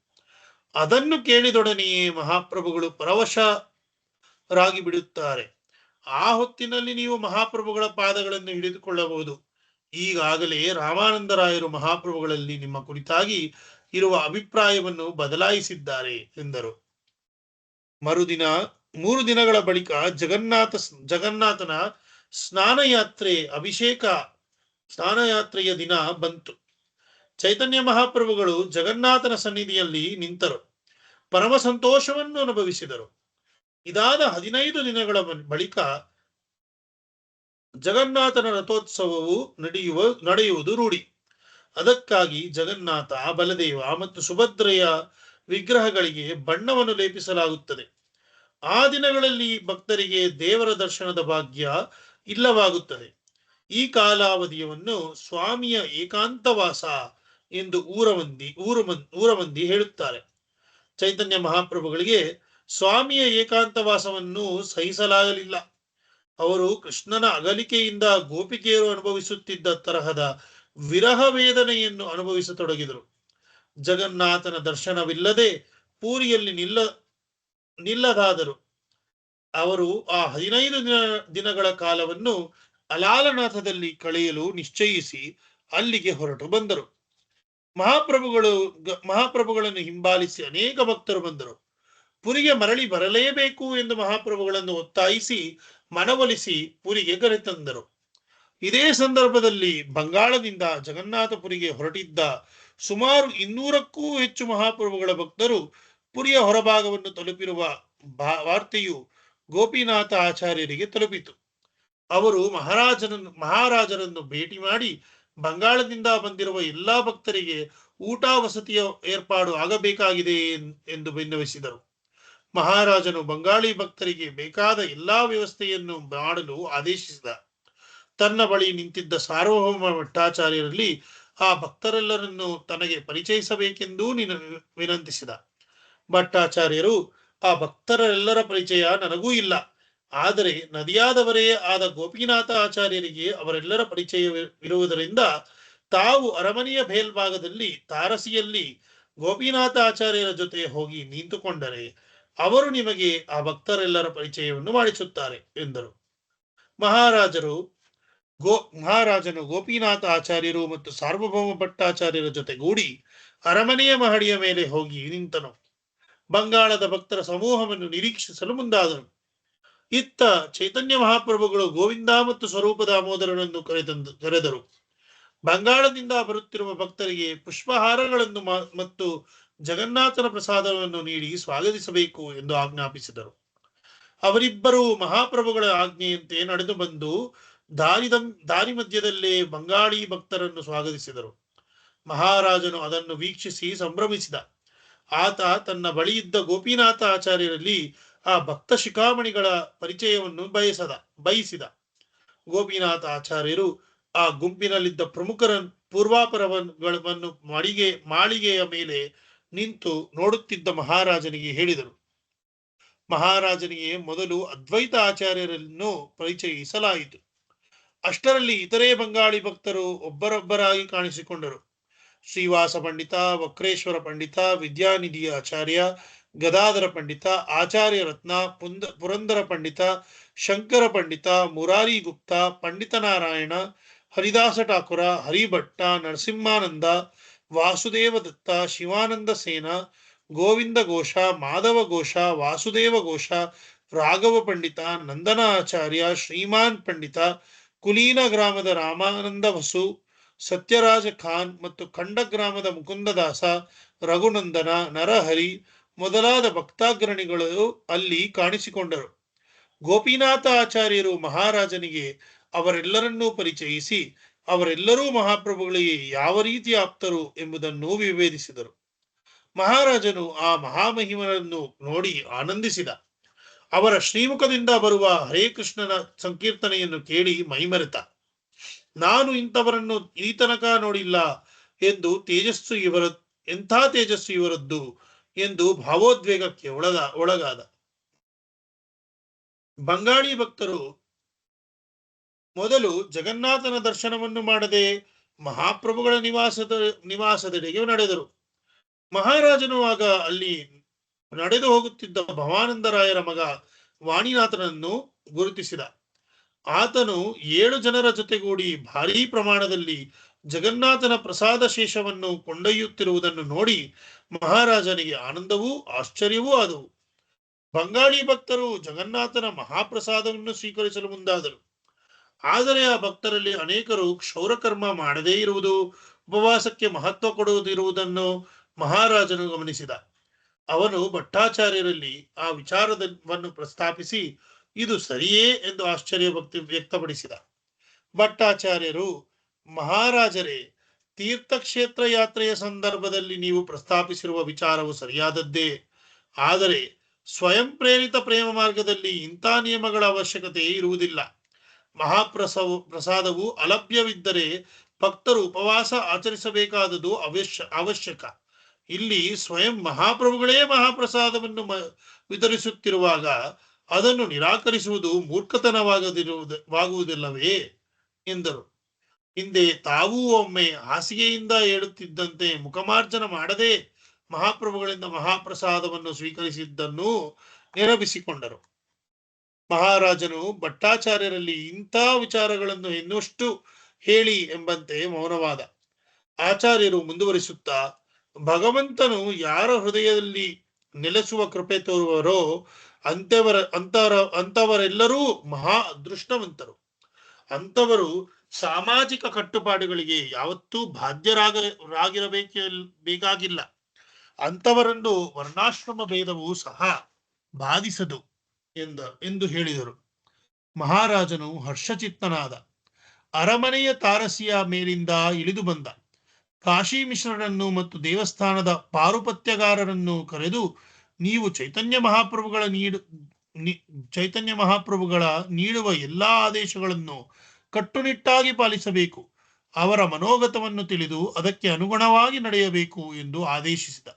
ಅದನ್ನು ಕೇಳಿದೊಡನೆಯೇ ಮಹಾಪ್ರಭುಗಳು ಪರವಶರಾಗಿ ಬಿಡುತ್ತಾರೆ. ಆ ಹೊತ್ತಿನಲ್ಲಿ ನೀವು ಮಹಾಪ್ರಭುಗಳ ಪಾದಗಳನ್ನು ಹಿಡಿದುಕೊಳ್ಳಬಹುದು. ಈಗಾಗಲೇ ರಾಮಾನಂದರಾಯರು ಮಹಾಪ್ರಭುಗಳಲ್ಲಿ ನಿಮ್ಮ ಕುರಿತಾಗಿ ಇರುವ ಅಭಿಪ್ರಾಯವನ್ನು ಬದಲಾಯಿಸಿದ್ದಾರೆ ಎಂದರು. ಮರುದಿನ 3 ದಿನಗಳ ಬಳಿಕ ಜಗನ್ನಾಥನ ಸ್ನಾನಯಾತ್ರೆಯ ದಿನ ಬಂತು. ಚೈತನ್ಯ ಮಹಾಪ್ರಭುಗಳು ಜಗನ್ನಾಥನ ಸನ್ನಿಧಿಯಲ್ಲಿ ನಿಂತರು. ಪರಮ ಸಂತೋಷವನ್ನು ಅನುಭವಿಸಿದರು. ಇದಾದ 15 ದಿನಗಳ ಬಳಿಕ ಜಗನ್ನಾಥನ ರಥೋತ್ಸವವು ನಡೆಯುವುದು ರೂಢಿ. ಅದಕ್ಕಾಗಿ ಜಗನ್ನಾಥ, ಬಲದೇವ ಮತ್ತು ಸುಭದ್ರೆಯ ವಿಗ್ರಹಗಳಿಗೆ ಬಣ್ಣವನ್ನು ಲೇಪಿಸಲಾಗುತ್ತದೆ. ಆ ದಿನಗಳಲ್ಲಿ ಭಕ್ತರಿಗೆ ದೇವರ ದರ್ಶನದ ಭಾಗ್ಯ ಇಲ್ಲವಾಗುತ್ತದೆ. ಈ ಕಾಲಾವಧಿಯನ್ನು ಸ್ವಾಮಿಯ ಏಕಾಂತವಾಸ ಎಂದು ಊರ ಮಂದಿ ಹೇಳುತ್ತಾರೆ. ಚೈತನ್ಯ ಮಹಾಪ್ರಭುಗಳಿಗೆ ಸ್ವಾಮಿಯ ಏಕಾಂತವಾಸವನ್ನು ಸಹಿಸಲಾಗಲಿಲ್ಲ. ಅವರು ಕೃಷ್ಣನ ಅಗಲಿಕೆಯಿಂದ ಗೋಪಿಕೆಯರು ಅನುಭವಿಸುತ್ತಿದ್ದ ತರಹದ ವಿರಹ ವೇದನೆಯನ್ನು ಅನುಭವಿಸತೊಡಗಿದರು. ಜಗನ್ನಾಥನ ದರ್ಶನವಿಲ್ಲದೆ ಪೂರಿಯಲ್ಲಿ ನಿಲ್ಲದಾದರು. ಅವರು ಆ 15 ದಿನಗಳ ಕಾಲವನ್ನು ಅಲಾಲನಾಥದಲ್ಲಿ ಕಳೆಯಲು ನಿಶ್ಚಯಿಸಿ ಅಲ್ಲಿಗೆ ಹೊರಟು ಬಂದರು. ಮಹಾಪ್ರಭುಗಳನ್ನು ಹಿಂಬಾಲಿಸಿ ಅನೇಕ ಭಕ್ತರು ಬಂದರು. ಪುರಿಗೆ ಮರಳಿ ಬರಲೇಬೇಕು ಎಂದು ಮಹಾಪ್ರಭುಗಳನ್ನು ಒತ್ತಾಯಿಸಿ ಮನವೊಲಿಸಿ ಪುರಿಗೆ ಕರೆತಂದರು. ಇದೇ ಸಂದರ್ಭದಲ್ಲಿ ಬಂಗಾಳದಿಂದ ಜಗನ್ನಾಥಪುರಿಗೆ ಹೊರಟಿದ್ದ ಸುಮಾರು 200ಕ್ಕೂ ಹೆಚ್ಚು ಮಹಾಪ್ರಭುಗಳ ಭಕ್ತರು ಪುರಿಯ ಹೊರಭಾಗವನ್ನು ತಲುಪಿರುವ ವಾರ್ತೆಯು ಗೋಪಿನಾಥ ಆಚಾರ್ಯರಿಗೆ ತಲುಪಿತು. ಅವರು ಮಹಾರಾಜರನ್ನು ಭೇಟಿ ಮಾಡಿ ಬಂಗಾಳದಿಂದ ಬಂದಿರುವ ಎಲ್ಲಾ ಭಕ್ತರಿಗೆ ಊಟ ವಸತಿಯ ಏರ್ಪಾಡು ಆಗಬೇಕಾಗಿದೆ ಎಂದು ವಿನ್ನವಿಸಿದರು. ಮಹಾರಾಜನು ಬಂಗಾಳಿ ಭಕ್ತರಿಗೆ ಬೇಕಾದ ಎಲ್ಲಾ ವ್ಯವಸ್ಥೆಯನ್ನು ಮಾಡಲು ಆದೇಶಿಸಿದ. ತನ್ನ ಬಳಿ ನಿಂತಿದ್ದ ಸಾರ್ವಭೌಮ ಭಟ್ಟಾಚಾರ್ಯರಲ್ಲಿ ಆ ಭಕ್ತರೆಲ್ಲರನ್ನು ತನಗೆ ಪರಿಚಯಿಸಬೇಕೆಂದೂ ವಿನಂತಿಸಿದ. ಭಟ್ಟಾಚಾರ್ಯರು, ಆ ಭಕ್ತರೆಲ್ಲರ ಪರಿಚಯ ನನಗೂ ಇಲ್ಲ, ಆದರೆ ನದಿಯಾದವರೇ ಆದ ಗೋಪಿನಾಥ ಆಚಾರ್ಯರಿಗೆ ಅವರೆಲ್ಲರ ಪರಿಚಯವಿರುವುದರಿಂದ ತಾವು ಅರಮನೆಯ ಮೇಲ್ಭಾಗದಲ್ಲಿ ತಾರಸಿಯಲ್ಲಿ ಗೋಪಿನಾಥ ಆಚಾರ್ಯರ ಜೊತೆ ಹೋಗಿ ನಿಂತುಕೊಂಡರೆ ಅವರು ನಿಮಗೆ ಆ ಭಕ್ತರೆಲ್ಲರ ಪರಿಚಯವನ್ನು ಮಾಡಿಸುತ್ತಾರೆ ಎಂದರು. ಮಹಾರಾಜನು ಗೋಪಿನಾಥ ಆಚಾರ್ಯರು ಮತ್ತು ಸಾರ್ವಭೌಮ ಭಟ್ಟಾಚಾರ್ಯರ ಜೊತೆಗೂಡಿ ಅರಮನೆಯ ಮಹಡಿಯ ಮೇಲೆ ಹೋಗಿ ನಿಂತನು. ಬಂಗಾಳದ ಭಕ್ತರ ಸಮೂಹವನ್ನು ನಿರೀಕ್ಷಿಸಲು ಮುಂದಾದನು. ಇತ್ತ ಚೈತನ್ಯ ಮಹಾಪ್ರಭುಗಳು ಗೋವಿಂದ ಮತ್ತು ಸ್ವರೂಪ ದಾಮೋದರನನ್ನು ಕರೆದರು. ಬಂಗಾಳದಿಂದ ಬರುತ್ತಿರುವ ಭಕ್ತರಿಗೆ ಪುಷ್ಪಹಾರಗಳನ್ನು ಮತ್ತು ಜಗನ್ನಾಥನ ಪ್ರಸಾದವನ್ನು ನೀಡಿ ಸ್ವಾಗತಿಸಬೇಕು ಎಂದು ಆಜ್ಞಾಪಿಸಿದರು. ಅವರಿಬ್ಬರು ಮಹಾಪ್ರಭುಗಳ ಆಜ್ಞೆಯಂತೆ ನಡೆದು ಬಂದು ದಾರಿ ಮಧ್ಯದಲ್ಲೇ ಬಂಗಾಳಿ ಭಕ್ತರನ್ನು ಸ್ವಾಗತಿಸಿದರು. ಮಹಾರಾಜನು ಅದನ್ನು ವೀಕ್ಷಿಸಿ ಸಂಭ್ರಮಿಸಿದ. ಆತ ತನ್ನ ಬಳಿಯಿದ್ದ ಗೋಪಿನಾಥ ಆಚಾರ್ಯರಲ್ಲಿ ಆ ಭಕ್ತ ಶಿಖಾಮಣಿಗಳ ಪರಿಚಯವನ್ನು ಬಯಸಿದ. ಗೋಪಿನಾಥ ಆಚಾರ್ಯರು ಆ ಗುಂಪಿನಲ್ಲಿದ್ದ ಪ್ರಮುಖರ ಪೂರ್ವಾಪರವನ್ನು ಮಾಳಿಗೆಯ ಮೇಲೆ ನಿಂತು ನೋಡುತ್ತಿದ್ದ ಮಹಾರಾಜನಿಗೆ ಹೇಳಿದರು. ಮಹಾರಾಜನಿಗೆ ಮೊದಲು ಅದ್ವೈತ ಆಚಾರ್ಯರನ್ನು ಪರಿಚಯಿಸಲಾಯಿತು. ಅಷ್ಟರಲ್ಲಿ ಇತರೆ ಬಂಗಾಳಿ ಭಕ್ತರು ಒಬ್ಬರೊಬ್ಬರಾಗಿ ಕಾಣಿಸಿಕೊಂಡರು. ಶ್ರೀವಾಸ ಪಂಡಿತ, ವಕ್ರೇಶ್ವರ ಪಂಡಿತ, ವಿದ್ಯಾನಿಧಿ ಆಚಾರ್ಯ, ಗದಾಧರ ಪಂಡಿತ, ಆಚಾರ್ಯ ರತ್ನ, ಪುರಂದರ ಪಂಡಿತ, ಶಂಕರ ಪಂಡಿತ, ಮುರಾರಿ ಗುಪ್ತ, ಪಂಡಿತ ನಾರಾಯಣ, ಹರಿದಾಸ ಠಾಕುರ, ಹರಿಭಟ್ಟ, ನರಸಿಂಹಾನಂದ, ವಾಸುದೇವ ದತ್ತ, ಶಿವಾನಂದ ಸೇನ, ಗೋವಿಂದ ಘೋಷ, ಮಾಧವ ಘೋಷ, ವಾಸುದೇವ ಘೋಷ, ರಾಘವ ಪಂಡಿತ, ನಂದನ ಆಚಾರ್ಯ, ಶ್ರೀಮಾನ್ ಪಂಡಿತ, ಕುಲೀನ ಗ್ರಾಮದ ರಾಮಾನಂದ ವಸು, ಸತ್ಯರಾಜ ಖಾನ್ ಮತ್ತು ಖಂಡ ಗ್ರಾಮದ ಮುಕುಂದದಾಸ, ರಘುನಂದನ, ನರಹರಿ ಮೊದಲಾದ ಭಕ್ತಾಗ್ರಣಿಗಳು ಅಲ್ಲಿ ಕಾಣಿಸಿಕೊಂಡರು. ಗೋಪಿನಾಥ ಆಚಾರ್ಯರು ಮಹಾರಾಜನಿಗೆ ಅವರೆಲ್ಲರನ್ನೂ ಪರಿಚಯಿಸಿ ಅವರೆಲ್ಲರೂ ಮಹಾಪ್ರಭುಗಳಿಗೆ ಯಾವ ರೀತಿ ಆಪ್ತರು ಎಂಬುದನ್ನು ವಿವೇದಿಸಿದರು. ಮಹಾರಾಜನು ಆ ಮಹಾಮಹಿಮರನ್ನು ನೋಡಿ ಆನಂದಿಸಿದ. ಅವರ ಶ್ರೀಮುಖದಿಂದ ಬರುವ ಹರೇ ಕೃಷ್ಣನ ಸಂಕೀರ್ತನೆಯನ್ನು ಕೇಳಿ ಮೈಮರೆತ. ನಾನು ಇಂಥವರನ್ನು ಈ ತನಕ ನೋಡಿಲ್ಲ ಎಂದು ಎಂಥ ತೇಜಸ್ಸು ಇವರದ್ದು ಎಂದು ಭಾವೋದ್ವೇಗಕ್ಕೆ ಒಳಗಾದ. ಬಂಗಾಳಿ ಭಕ್ತರು ಮೊದಲು ಜಗನ್ನಾಥನ ದರ್ಶನವನ್ನು ಮಾಡದೆ ಮಹಾಪ್ರಭುಗಳ ನಿವಾಸದೆಡೆಗೆ ನಡೆದರು. ಮಹಾರಾಜನು ಆಗ ಅಲ್ಲಿ ನಡೆದು ಹೋಗುತ್ತಿದ್ದ ಭವಾನಂದರಾಯರ ಮಗ ವಾಣಿನಾಥನನ್ನು ಗುರುತಿಸಿದ. ಆತನು 7 ಜನರ ಜೊತೆಗೂಡಿ ಭಾರೀ ಪ್ರಮಾಣದಲ್ಲಿ ಜಗನ್ನಾಥನ ಪ್ರಸಾದ ಶೇಷವನ್ನು ಕೊಂಡೊಯ್ಯುತ್ತಿರುವುದನ್ನು ನೋಡಿ ಮಹಾರಾಜನಿಗೆ ಆನಂದವೂ ಆಶ್ಚರ್ಯವೂ ಆದವು. ಬಂಗಾಳಿ ಭಕ್ತರು ಜಗನ್ನಾಥನ ಮಹಾಪ್ರಸಾದವನ್ನು ಸ್ವೀಕರಿಸಲು ಮುಂದಾದರು. ಆದರೆ ಆ ಭಕ್ತರಲ್ಲಿ ಅನೇಕರು ಕ್ಷೌರಕರ್ಮ ಮಾಡದೇ ಇರುವುದು, ಉಪವಾಸಕ್ಕೆ ಮಹತ್ವ ಕೊಡುವುದಿರುವುದನ್ನು ಮಹಾರಾಜನು ಗಮನಿಸಿದ. ಅವನು ಭಟ್ಟಾಚಾರ್ಯರಲ್ಲಿ ಆ ವಿಚಾರವನ್ನು ಪ್ರಸ್ತಾಪಿಸಿ ಇದು ಸರಿಯೇ ಎಂದು ಆಶ್ಚರ್ಯ ವ್ಯಕ್ತಪಡಿಸಿದ. ಭಟ್ಟಾಚಾರ್ಯರು, ಮಹಾರಾಜರೇ, ತೀರ್ಥಕ್ಷೇತ್ರ ಯಾತ್ರೆಯ ಸಂದರ್ಭದಲ್ಲಿ ನೀವು ಪ್ರಸ್ತಾಪಿಸಿರುವ ವಿಚಾರವು ಸರಿಯಾದದ್ದೇ. ಆದರೆ ಸ್ವಯಂ ಪ್ರೇರಿತ ಪ್ರೇಮ ಮಾರ್ಗದಲ್ಲಿ ಇಂಥ ನಿಯಮಗಳ ಅವಶ್ಯಕತೆ ಇರುವುದಿಲ್ಲ. ಪ್ರಸಾದವು ಅಲಭ್ಯವಿದ್ದರೆ ಭಕ್ತರು ಉಪವಾಸ ಆಚರಿಸಬೇಕಾದುದು ಅವಶ್ಯಕ. ಇಲ್ಲಿ ಸ್ವಯಂ ಮಹಾಪ್ರಭುಗಳೇ ಮಹಾಪ್ರಸಾದವನ್ನು ವಿತರಿಸುತ್ತಿರುವಾಗ ಅದನ್ನು ನಿರಾಕರಿಸುವುದು ಮೂರ್ಖತನವಾಗುವುದಿಲ್ಲವೇ ಎಂದರು. ಹಿಂದೆ ತಾವೂ ಒಮ್ಮೆ ಹಾಸಿಗೆಯಿಂದ ಏಳುತ್ತಿದ್ದಂತೆ ಮುಖಮಾರ್ಜನ ಮಾಡದೆ ಮಹಾಪ್ರಭುಗಳಿಂದ ಮಹಾಪ್ರಸಾದವನ್ನು ಸ್ವೀಕರಿಸಿದ್ದನ್ನು ನೆನಪಿಸಿಕೊಂಡರು. ಮಹಾರಾಜನು ಭಟ್ಟಾಚಾರ್ಯರಲ್ಲಿ ಇಂಥ ವಿಚಾರಗಳನ್ನು ಇನ್ನಷ್ಟು ಹೇಳಿ ಎಂಬಂತೆ ಮೌನವಾದ. ಆಚಾರ್ಯರು ಮುಂದುವರಿಸುತ್ತಾ, ಭಗವಂತನು ಯಾರ ಹೃದಯದಲ್ಲಿ ನೆಲೆಸುವ ಕೃಪೆ ತೋರುವರೋ ಅಂತವರೆಲ್ಲರೂ ಮಹಾ ಅದೃಷ್ಟವಂತರು. ಅಂತವರು ಸಾಮಾಜಿಕ ಕಟ್ಟುಪಾಡುಗಳಿಗೆ ಯಾವತ್ತೂ ಬೇಕಾಗಿಲ್ಲ. ಅಂತವರನ್ನು ವರ್ಣಾಶ್ರಮ ಭೇದವು ಸಹ ಬಾಧಿಸದು ಎಂದು ಹೇಳಿದರು. ಮಹಾರಾಜನು ಹರ್ಷಚಿತ್ತನಾದ. ಅರಮನೆಯ ತಾರಸಿಯ ಮೇಲಿಂದ ಇಳಿದು ಬಂದ. ಕಾಶಿ ಮಿಶ್ರರನ್ನು ಮತ್ತು ದೇವಸ್ಥಾನದ ಪಾರುಪತ್ಯಗಾರರನ್ನು ಕರೆದು, ನೀವು ಚೈತನ್ಯ ಮಹಾಪ್ರಭುಗಳ ನೀಡುವ ಎಲ್ಲಾ ಆದೇಶಗಳನ್ನು ಕಟ್ಟುನಿಟ್ಟಾಗಿ ಪಾಲಿಸಬೇಕು. ಅವರ ಮನೋಗತವನ್ನು ತಿಳಿದು ಅದಕ್ಕೆ ಅನುಗುಣವಾಗಿ ನಡೆಯಬೇಕು ಎಂದು ಆದೇಶಿಸಿದ.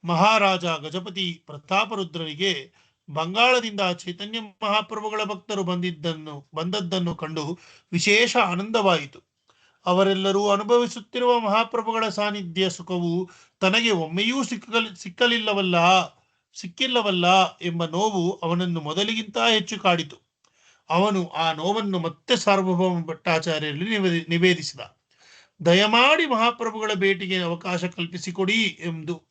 ಮಹಾರಾಜ ಗಜಪತಿ ಪ್ರತಾಪರುದ್ರನಿಗೆ ಬಂಗಾಳದಿಂದ ಚೈತನ್ಯ ಮಹಾಪ್ರಭುಗಳ ಭಕ್ತರು ಬಂದದ್ದನ್ನು ಕಂಡು ವಿಶೇಷ ಆನಂದವಾಯಿತು. ಅವರೆಲ್ಲರೂ ಅನುಭವಿಸುತ್ತಿರುವ ಮಹಾಪ್ರಭುಗಳ ಸಾನ್ನಿಧ್ಯ ಸುಖವು ತನಗೆ ಒಮ್ಮೆಯೂ ಸಿಕ್ಕಿಲ್ಲವಲ್ಲ ಎಂಬ ನೋವು ಅವನನ್ನು ಮೊದಲಿಗಿಂತ ಹೆಚ್ಚು ಕಾಡಿತು. ಅವನು ಆ ನೋವನ್ನು ಮತ್ತೆ ಸಾರ್ವಭೌಮ ಭಟ್ಟಾಚಾರ್ಯರಲ್ಲಿ ನಿವೇದಿಸಿದ. ದಯಮಾಡಿ ಮಹಾಪ್ರಭುಗಳ ಭೇಟಿಗೆ ಅವಕಾಶ ಕಲ್ಪಿಸಿಕೊಡಿ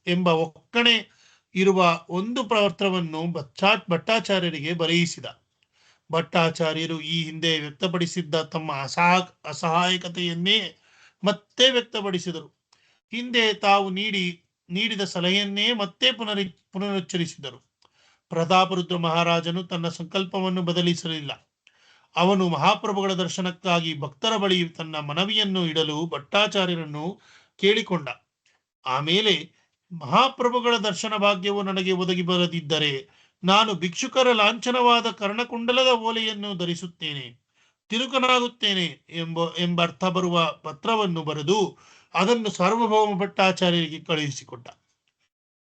ಎಂಬ ಒಕ್ಕಣೆ ಇರುವ ಒಂದು ಪತ್ರವನ್ನು ಭಟ್ಟಾಚಾರ್ಯರಿಗೆ ಬರೆಯಿಸಿದ. ಭಟ್ಟಾಚಾರ್ಯರು ಈ ಹಿಂದೆ ವ್ಯಕ್ತಪಡಿಸಿದ್ದ ತಮ್ಮ ಅಸಹಾಯಕತೆಯನ್ನೇ ಮತ್ತೆ ವ್ಯಕ್ತಪಡಿಸಿದರು. ಹಿಂದೆ ತಾವು ನೀಡಿದ ಸಲಹೆಯನ್ನೇ ಮತ್ತೆ ಪುನರುಚ್ಚರಿಸಿದರು. ಪ್ರತಾಪರುದ್ರ ಮಹಾರಾಜನು ತನ್ನ ಸಂಕಲ್ಪವನ್ನು ಬದಲಿಸಲಿಲ್ಲ. ಅವನು ಮಹಾಪ್ರಭುಗಳ ದರ್ಶನಕ್ಕಾಗಿ ಭಕ್ತರ ಬಳಿ ತನ್ನ ಮನವಿಯನ್ನು ಇಡಲು ಭಟ್ಟಾಚಾರ್ಯರನ್ನು ಕೇಳಿಕೊಂಡ. ಆಮೇಲೆ, ಮಹಾಪ್ರಭುಗಳ ದರ್ಶನ ಭಾಗ್ಯವು ನನಗೆ ಒದಗಿ ಬರದಿದ್ದರೆ ನಾನು ಭಿಕ್ಷುಕರ ಲಾಂಛನವಾದ ಕರ್ಣಕುಂಡಲದ ಓಲೆಯನ್ನು ಧರಿಸುತ್ತೇನೆ, ತಿರುಕನಾಗುತ್ತೇನೆ ಎಂಬರ್ಥ ಬರುವ ಪತ್ರವನ್ನು ಬರೆದು ಅದನ್ನು ಸಾರ್ವಭೌಮ ಭಟ್ಟಾಚಾರ್ಯರಿಗೆ ಕಳುಹಿಸಿಕೊಟ್ಟ.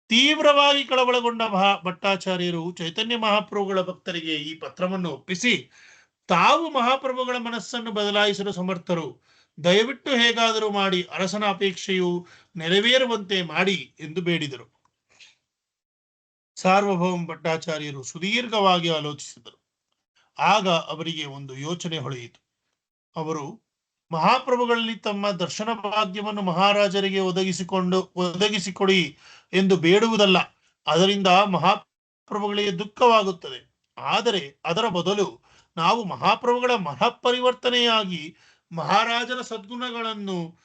ತೀವ್ರವಾಗಿ ಕಳವಳಗೊಂಡ ಭಟ್ಟಾಚಾರ್ಯರು ಚೈತನ್ಯ ಮಹಾಪ್ರಭುಗಳ ಭಕ್ತರಿಗೆ ಈ ಪತ್ರವನ್ನು ಒಪ್ಪಿಸಿ, ತಾವು ಮಹಾಪ್ರಭುಗಳ ಮನಸ್ಸನ್ನು ಬದಲಾಯಿಸಲು ಸಮರ್ಥರು, ದಯವಿಟ್ಟು ಹೇಗಾದರೂ ಮಾಡಿ ಅರಸನ ಅಪೇಕ್ಷೆಯು ನೆರವೇರುವಂತೆ ಮಾಡಿ ಎಂದು ಬೇಡಿದರು. ಸಾರ್ವಭೌಮ ಭಟ್ಟಾಚಾರ್ಯರು ಸುದೀರ್ಘವಾಗಿ ಆಲೋಚಿಸಿದರು. ಆಗ ಅವರಿಗೆ ಒಂದು ಯೋಚನೆ ಹೊಳೆಯಿತು. ಅವರು ಮಹಾಪ್ರಭುಗಳಲ್ಲಿ ತಮ್ಮ ದರ್ಶನ ಭಾಗ್ಯವನ್ನು ಮಹಾರಾಜರಿಗೆ ಒದಗಿಸಿಕೊಡಿ ಎಂದು ಬೇಡುವುದಲ್ಲ. ಅದರಿಂದ ಮಹಾಪ್ರಭುಗಳಿಗೆ ದುಃಖವಾಗುತ್ತದೆ. ಆದರೆ ಅದರ ಬದಲು ನಾವು ಮಹಾಪ್ರಭುಗಳ ಮಹಾಪರಿವರ್ತನೆಯಾಗಿ ಮಹಾರಾಜನ ಸದ್ಗುಣಗಳನ್ನು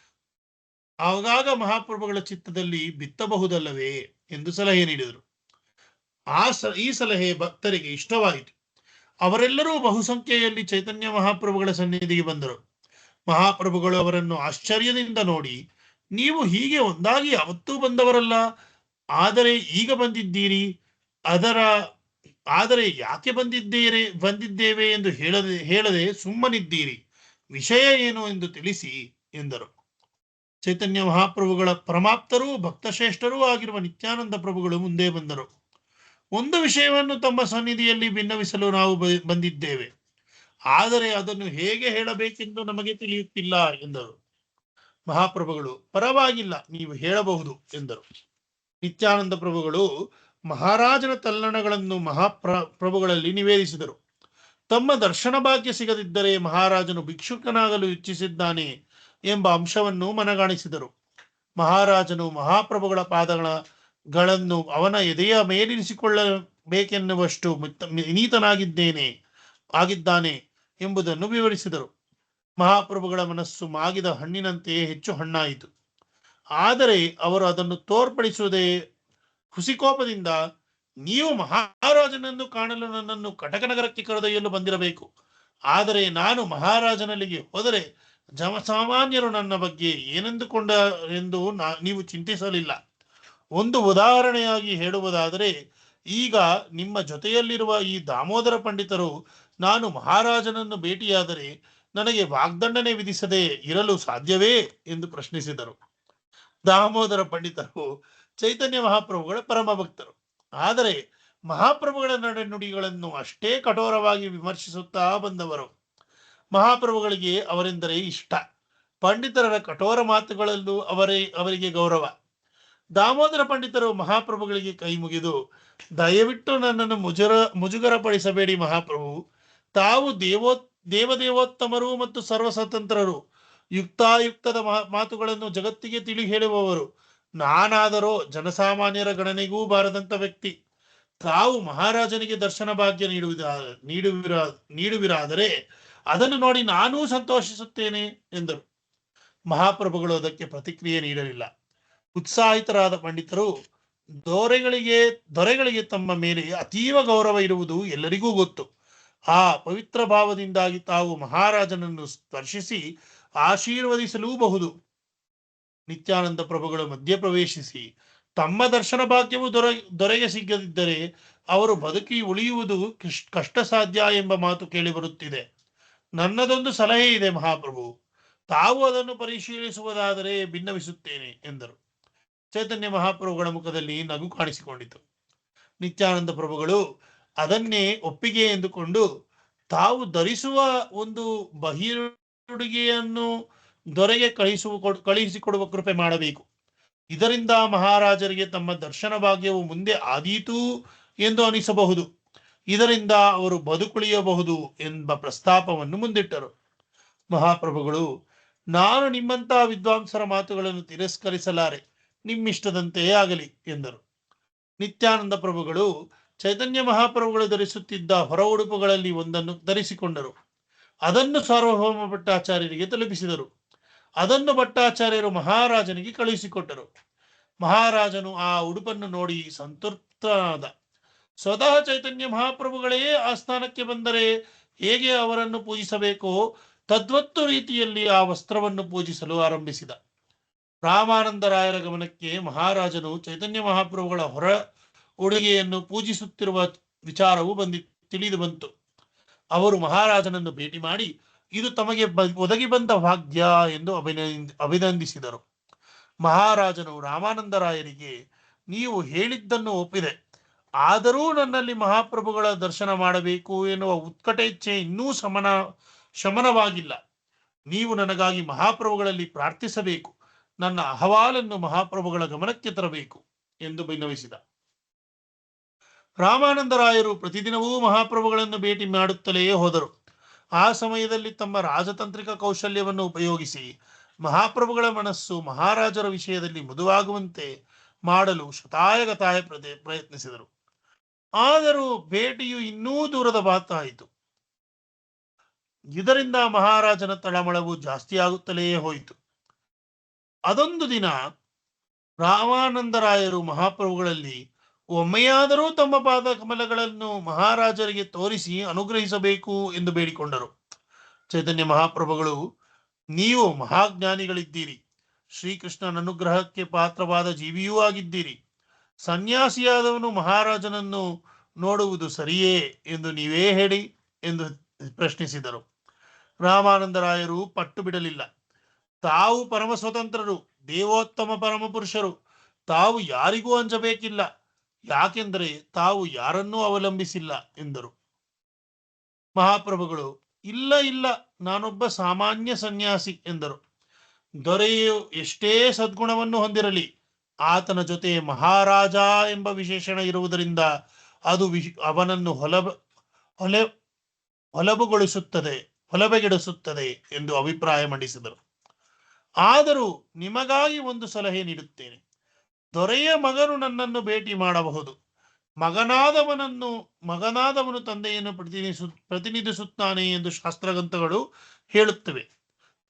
ಆಗಾಗ ಮಹಾಪ್ರಭುಗಳ ಚಿತ್ತದಲ್ಲಿ ಬಿತ್ತಬಹುದಲ್ಲವೇ ಎಂದು ಸಲಹೆ ನೀಡಿದರು. ಈ ಸಲಹೆ ಭಕ್ತರಿಗೆ ಇಷ್ಟವಾಯಿತು. ಅವರೆಲ್ಲರೂ ಬಹುಸಂಖ್ಯೆಯಲ್ಲಿ ಚೈತನ್ಯ ಮಹಾಪ್ರಭುಗಳ ಸನ್ನಿಧಿಗೆ ಬಂದರು. ಮಹಾಪ್ರಭುಗಳು ಅವರನ್ನು ಆಶ್ಚರ್ಯದಿಂದ ನೋಡಿ, ನೀವು ಹೀಗೆ ಒಂದಾಗಿ ಯಾವತ್ತೂ ಬಂದವರಲ್ಲ, ಆದರೆ ಈಗ ಬಂದಿದ್ದೀರಿ. ಆದರೆ ಯಾಕೆ ಬಂದಿದ್ದೇವೆ ಎಂದು ಹೇಳದೆ ಸುಮ್ಮನಿದ್ದೀರಿ. ವಿಷಯ ಏನು ಎಂದು ತಿಳಿಸಿ ಎಂದರು. ಚೈತನ್ಯ ಮಹಾಪ್ರಭುಗಳ ಪರಮಾಪ್ತರೂ ಭಕ್ತಶ್ರೇಷ್ಠರೂ ಆಗಿರುವ ನಿತ್ಯಾನಂದ ಪ್ರಭುಗಳು ಮುಂದೆ ಬಂದರು. ಒಂದು ವಿಷಯವನ್ನು ತಮ್ಮ ಸನ್ನಿಧಿಯಲ್ಲಿ ಭಿನ್ನವಿಸಲು ನಾವು ಬಂದಿದ್ದೇವೆ. ಆದರೆ ಅದನ್ನು ಹೇಗೆ ಹೇಳಬೇಕೆಂದು ನಮಗೆ ತಿಳಿಯುತ್ತಿಲ್ಲ ಎಂದರು. ಮಹಾಪ್ರಭುಗಳು, ಪರವಾಗಿಲ್ಲ, ನೀವು ಹೇಳಬಹುದು ಎಂದರು. ನಿತ್ಯಾನಂದ ಪ್ರಭುಗಳು ಮಹಾರಾಜನ ತಲ್ಲಣಗಳನ್ನು ಪ್ರಭುಗಳಲ್ಲಿ ನಿವೇದಿಸಿದರು. ತಮ್ಮ ದರ್ಶನ ಭಾಗ್ಯ ಸಿಗದಿದ್ದರೆ ಮಹಾರಾಜನು ಭಿಕ್ಷುಕನಾಗಲು ಇಚ್ಛಿಸಿದ್ದಾನೆ ಎಂಬ ಅಂಶವನ್ನು ಮನಗಾಣಿಸಿದರು. ಮಹಾರಾಜನು ಮಹಾಪ್ರಭುಗಳ ಪಾದಗಳನ್ನು ಅವನ ಎದೆಯ ಮೇಲಿರಿಸಿಕೊಳ್ಳಬೇಕೆನ್ನುವಷ್ಟು ಆಗಿದ್ದಾನೆ ಎಂಬುದನ್ನು ವಿವರಿಸಿದರು. ಮಹಾಪ್ರಭುಗಳ ಮನಸ್ಸು ಮಾಗಿದ ಹಣ್ಣಿನಂತೆಯೇ ಹೆಚ್ಚು ಹಣ್ಣಾಯಿತು. ಆದರೆ ಅವರು ಅದನ್ನು ತೋರ್ಪಡಿಸುವುದೇ ಹುಸಿಕೋಪದಿಂದ, ನೀವು ಮಹಾರಾಜನನ್ನು ಕಾಣಲು ನನ್ನನ್ನು ಕಟಕನಗರಕ್ಕೆ ಕರೆದೊಯ್ಯಲು ಬಂದಿರಬೇಕು. ಆದರೆ ನಾನು ಮಹಾರಾಜನಲ್ಲಿಗೆ ಹೋದರೆ ಜನಸಾಮಾನ್ಯರು ನನ್ನ ಬಗ್ಗೆ ಏನೆಂದುಕೊಂಡರೆಂದು ನೀವು ಚಿಂತಿಸಲಿಲ್ಲ. ಒಂದು ಉದಾಹರಣೆಯಾಗಿ ಹೇಳುವುದಾದರೆ, ಈಗ ನಿಮ್ಮ ಜೊತೆಯಲ್ಲಿರುವ ಈ ದಾಮೋದರ ಪಂಡಿತರು ನಾನು ಮಹಾರಾಜನನ್ನು ಭೇಟಿಯಾದರೆ ನನಗೆ ವಾಗ್ದಂಡನೆ ವಿಧಿಸದೆ ಇರಲು ಸಾಧ್ಯವೇ ಎಂದು ಪ್ರಶ್ನಿಸಿದರು. ದಾಮೋದರ ಪಂಡಿತರು ಚೈತನ್ಯ ಮಹಾಪ್ರಭುಗಳ ಪರಮ ಭಕ್ತರು. ಆದರೆ ಮಹಾಪ್ರಭುಗಳ ನಡೆನುಡಿಗಳನ್ನು ಅಷ್ಟೇ ಕಠೋರವಾಗಿ ವಿಮರ್ಶಿಸುತ್ತಾ ಬಂದವರು. ಮಹಾಪ್ರಭುಗಳಿಗೆ ಅವರೆಂದರೆ ಇಷ್ಟ. ಪಂಡಿತರ ಕಠೋರ ಮಾತುಗಳಲ್ಲೂ ಅವರಿಗೆ ಗೌರವ. ದಾಮೋದರ ಪಂಡಿತರು ಮಹಾಪ್ರಭುಗಳಿಗೆ ಕೈ ಮುಗಿದು, ದಯವಿಟ್ಟು ನನ್ನನ್ನು ಮುಜುಗರಪಡಿಸಬೇಡಿ ಮಹಾಪ್ರಭು. ತಾವು ದೇವದೇವೋತ್ತಮರು ಮತ್ತು ಸರ್ವಸ್ವತಂತ್ರರು. ಯುಕ್ತಾಯುಕ್ತದ ಮಾತುಗಳನ್ನು ಜಗತ್ತಿಗೆ ತಿಳಿ ಹೇಳುವವರು. ನಾನಾದರೋ ಜನಸಾಮಾನ್ಯರ ಗಣನೆಗೂ ಬಾರದಂತ ವ್ಯಕ್ತಿ. ತಾವು ಮಹಾರಾಜನಿಗೆ ದರ್ಶನ ಭಾಗ್ಯ ನೀಡುವಿರಾದರೆ ಅದನ್ನು ನೋಡಿ ನಾನೂ ಸಂತೋಷಿಸುತ್ತೇನೆ ಎಂದರು. ಮಹಾಪ್ರಭುಗಳು ಅದಕ್ಕೆ ಪ್ರತಿಕ್ರಿಯೆ ನೀಡಲಿಲ್ಲ. ಉತ್ಸಾಹಿತರಾದ ಪಂಡಿತರು, ದೊರೆಗಳಿಗೆ ತಮ್ಮ ಮೇಲೆ ಅತೀವ ಗೌರವ ಇರುವುದು ಎಲ್ಲರಿಗೂ ಗೊತ್ತು. ಆ ಪವಿತ್ರ ಭಾವದಿಂದಾಗಿ ತಾವು ಮಹಾರಾಜನನ್ನು ಸ್ಪರ್ಶಿಸಿ ಆಶೀರ್ವದಿಸಲೂಬಹುದು. ನಿತ್ಯಾನಂದ ಪ್ರಭುಗಳು ಮಧ್ಯಪ್ರವೇಶಿಸಿ, ತಮ್ಮ ದರ್ಶನ ಭಾಗ್ಯವು ದೊರೆಗೆ ಸಿಗದಿದ್ದರೆ ಅವರು ಬದುಕಿ ಉಳಿಯುವುದು ಕಷ್ಟ ಸಾಧ್ಯ ಎಂಬ ಮಾತು ಕೇಳಿಬರುತ್ತಿದೆ. ನನ್ನದೊಂದು ಸಲಹೆ ಇದೆ ಮಹಾಪ್ರಭು, ತಾವು ಅದನ್ನು ಪರಿಶೀಲಿಸುವುದಾದರೆ ಭಿನ್ನವಿಸುತ್ತೇನೆ ಎಂದರು. ಚೈತನ್ಯ ಮಹಾಪ್ರಭುಗಳ ಮುಖದಲ್ಲಿ ನಗು ಕಾಣಿಸಿಕೊಂಡಿತು. ನಿತ್ಯಾನಂದ ಪ್ರಭುಗಳು ಅದನ್ನೇ ಒಪ್ಪಿಗೆ ಎಂದುಕೊಂಡು, ತಾವು ಧರಿಸುವ ಒಂದು ಬಹಿರುಡುಗೆಯನ್ನು ದೊರೆಗೆ ಕಳುಹಿಸಿಕೊಡುವ ಕೃಪೆ ಮಾಡಬೇಕು. ಇದರಿಂದ ಮಹಾರಾಜರಿಗೆ ತಮ್ಮ ದರ್ಶನ ಭಾಗ್ಯವು ಮುಂದೆ ಆದೀತು ಎಂದು ಅನಿಸಬಹುದು. ಇದರಿಂದ ಅವರು ಬದುಕುಳಿಯಬಹುದು ಎಂಬ ಪ್ರಸ್ತಾಪವನ್ನು ಮುಂದಿಟ್ಟರು. ಮಹಾಪ್ರಭುಗಳು, ನಾನು ನಿಮ್ಮಂತಹ ವಿದ್ವಾಂಸರ ಮಾತುಗಳನ್ನು ತಿರಸ್ಕರಿಸಲಾರೆ, ನಿಮ್ಮಿಷ್ಟದಂತೆಯೇ ಆಗಲಿ ಎಂದರು. ನಿತ್ಯಾನಂದ ಪ್ರಭುಗಳು ಚೈತನ್ಯ ಮಹಾಪ್ರಭುಗಳು ಧರಿಸುತ್ತಿದ್ದ ಹೊರ ಉಡುಪುಗಳಲ್ಲಿ ಒಂದನ್ನು ಧರಿಸಿಕೊಂಡರು. ಅದನ್ನು ಸಾರ್ವಭೌಮ ಭಟ್ಟಾಚಾರ್ಯರಿಗೆ ತಲುಪಿಸಿದರು. ಅದನ್ನು ಭಟ್ಟಾಚಾರ್ಯರು ಮಹಾರಾಜನಿಗೆ ಕಳುಹಿಸಿಕೊಟ್ಟರು. ಮಹಾರಾಜನು ಆ ಉಡುಪನ್ನು ನೋಡಿ ಸಂತೃಪ್ತನಾದ. ಸ್ವತಃ ಚೈತನ್ಯ ಮಹಾಪ್ರಭುಗಳೇ ಆ ಸ್ಥಾನಕ್ಕೆ ಬಂದರೆ ಹೇಗೆ ಅವರನ್ನು ಪೂಜಿಸಬೇಕೋ ತದ್ವತ್ತು ರೀತಿಯಲ್ಲಿ ಆ ವಸ್ತ್ರವನ್ನು ಪೂಜಿಸಲು ಆರಂಭಿಸಿದ. ರಾಮಾನಂದರಾಯರ ಗಮನಕ್ಕೆ ಮಹಾರಾಜನು ಚೈತನ್ಯ ಮಹಾಪ್ರಭುಗಳ ಹೊರ ಉಡುಗೆಯನ್ನು ಪೂಜಿಸುತ್ತಿರುವ ವಿಚಾರವು ತಿಳಿದು ಬಂತು. ಅವರು ಮಹಾರಾಜನನ್ನು ಭೇಟಿ ಮಾಡಿ, ಇದು ತಮಗೆ ಒದಗಿ ಬಂದ ಭಾಗ್ಯ ಎಂದು ಅಭಿನಂದಿಸಿದರು. ಮಹಾರಾಜನು ರಾಮಾನಂದರಾಯರಿಗೆ, ನೀವು ಹೇಳಿದ್ದನ್ನು ಒಪ್ಪಿದೆ, ಆದರೂ ನನ್ನಲ್ಲಿ ಮಹಾಪ್ರಭುಗಳ ದರ್ಶನ ಮಾಡಬೇಕು ಎನ್ನುವ ಉತ್ಕಟೇಚ್ಛೆ ಇನ್ನೂ ಶಮನವಾಗಿಲ್ಲ. ನೀವು ನನಗಾಗಿ ಮಹಾಪ್ರಭುಗಳಲ್ಲಿ ಪ್ರಾರ್ಥಿಸಬೇಕು, ನನ್ನ ಅಹವಾಲನ್ನು ಮಹಾಪ್ರಭುಗಳ ಗಮನಕ್ಕೆ ತರಬೇಕು ಎಂದು ಭಿನ್ನವಿಸಿದ. ರಾಮಾನಂದರಾಯರು ಪ್ರತಿದಿನವೂ ಮಹಾಪ್ರಭುಗಳನ್ನು ಭೇಟಿ ಮಾಡುತ್ತಲೇ ಹೋದರು. ಆ ಸಮಯದಲ್ಲಿ ತಮ್ಮ ರಾಜತಾಂತ್ರಿಕ ಕೌಶಲ್ಯವನ್ನು ಉಪಯೋಗಿಸಿ ಮಹಾಪ್ರಭುಗಳ ಮನಸ್ಸು ಮಹಾರಾಜರ ವಿಷಯದಲ್ಲಿ ಮೃದುವಾಗುವಂತೆ ಮಾಡಲು ಶತಾಯಗತಾಯ ಪ್ರಯತ್ನಿಸಿದರು. ಆದರೂ ಭೇಟಿಯು ಇನ್ನೂ ದೂರದ ಮಾತಾಯಿತು. ಇದರಿಂದ ಮಹಾರಾಜನ ತಳಮಳವು ಜಾಸ್ತಿಯಾಗುತ್ತಲೇ ಹೋಯಿತು. ಅದೊಂದು ದಿನ ರಾಮಾನಂದರಾಯರು ಮಹಾಪ್ರಭುಗಳಲ್ಲಿ ಒಮ್ಮೆಯಾದರೂ ತಮ್ಮ ಪಾದ ಕಮಲಗಳನ್ನು ಮಹಾರಾಜರಿಗೆ ತೋರಿಸಿ ಅನುಗ್ರಹಿಸಬೇಕು ಎಂದು ಬೇಡಿಕೊಂಡರು. ಚೈತನ್ಯ ಮಹಾಪ್ರಭುಗಳು, ನೀವು ಮಹಾಜ್ಞಾನಿಗಳಿದ್ದೀರಿ, ಶ್ರೀಕೃಷ್ಣನ ಅನುಗ್ರಹಕ್ಕೆ ಪಾತ್ರವಾದ ಜೀವಿಯೂ ಆಗಿದ್ದೀರಿ. ಸನ್ಯಾಸಿಯಾದವನು ಮಹಾರಾಜನನ್ನು ನೋಡುವುದು ಸರಿಯೇ ಎಂದು ನೀವೇ ಹೇಳಿ ಎಂದು ಪ್ರಶ್ನಿಸಿದರು. ರಾಮಾನಂದರಾಯರು ಪಟ್ಟು ಬಿಡಲಿಲ್ಲ. ತಾವು ಪರಮ ಸ್ವತಂತ್ರರು, ದೇವೋತ್ತಮ ಪರಮಪುರುಷರು, ತಾವು ಯಾರಿಗೂ ಅಂಜಬೇಕಿಲ್ಲ, ಯಾಕೆಂದರೆ ತಾವು ಯಾರನ್ನೂ ಅವಲಂಬಿಸಿಲ್ಲ ಎಂದರು. ಮಹಾಪ್ರಭುಗಳು, ಇಲ್ಲ, ನಾನೊಬ್ಬ ಸಾಮಾನ್ಯ ಸನ್ಯಾಸಿ ಎಂದರು. ದೊರೆಯು ಎಷ್ಟೇ ಸದ್ಗುಣವನ್ನು ಹೊಂದಿರಲಿ, ಆತನ ಜೊತೆ ಮಹಾರಾಜ ಎಂಬ ವಿಶೇಷಣ ಇರುವುದರಿಂದ ಅದು ಅವನನ್ನು ಹೊಲಬೆಗೆಡಿಸುತ್ತದೆ ಎಂದು ಅಭಿಪ್ರಾಯ ಮಂಡಿಸಿದರು. ಆದರೂ ನಿಮಗಾಗಿ ಒಂದು ಸಲಹೆ ನೀಡುತ್ತೇನೆ. ದೊರೆಯ ಮಗನು ನನ್ನನ್ನು ಭೇಟಿ ಮಾಡಬಹುದು. ಮಗನಾದವನು ತಂದೆಯನ್ನು ಪ್ರತಿನಿಧಿಸುತ್ತಾನೆ ಎಂದು ಶಾಸ್ತ್ರಗ್ರಂಥಗಳು ಹೇಳುತ್ತವೆ.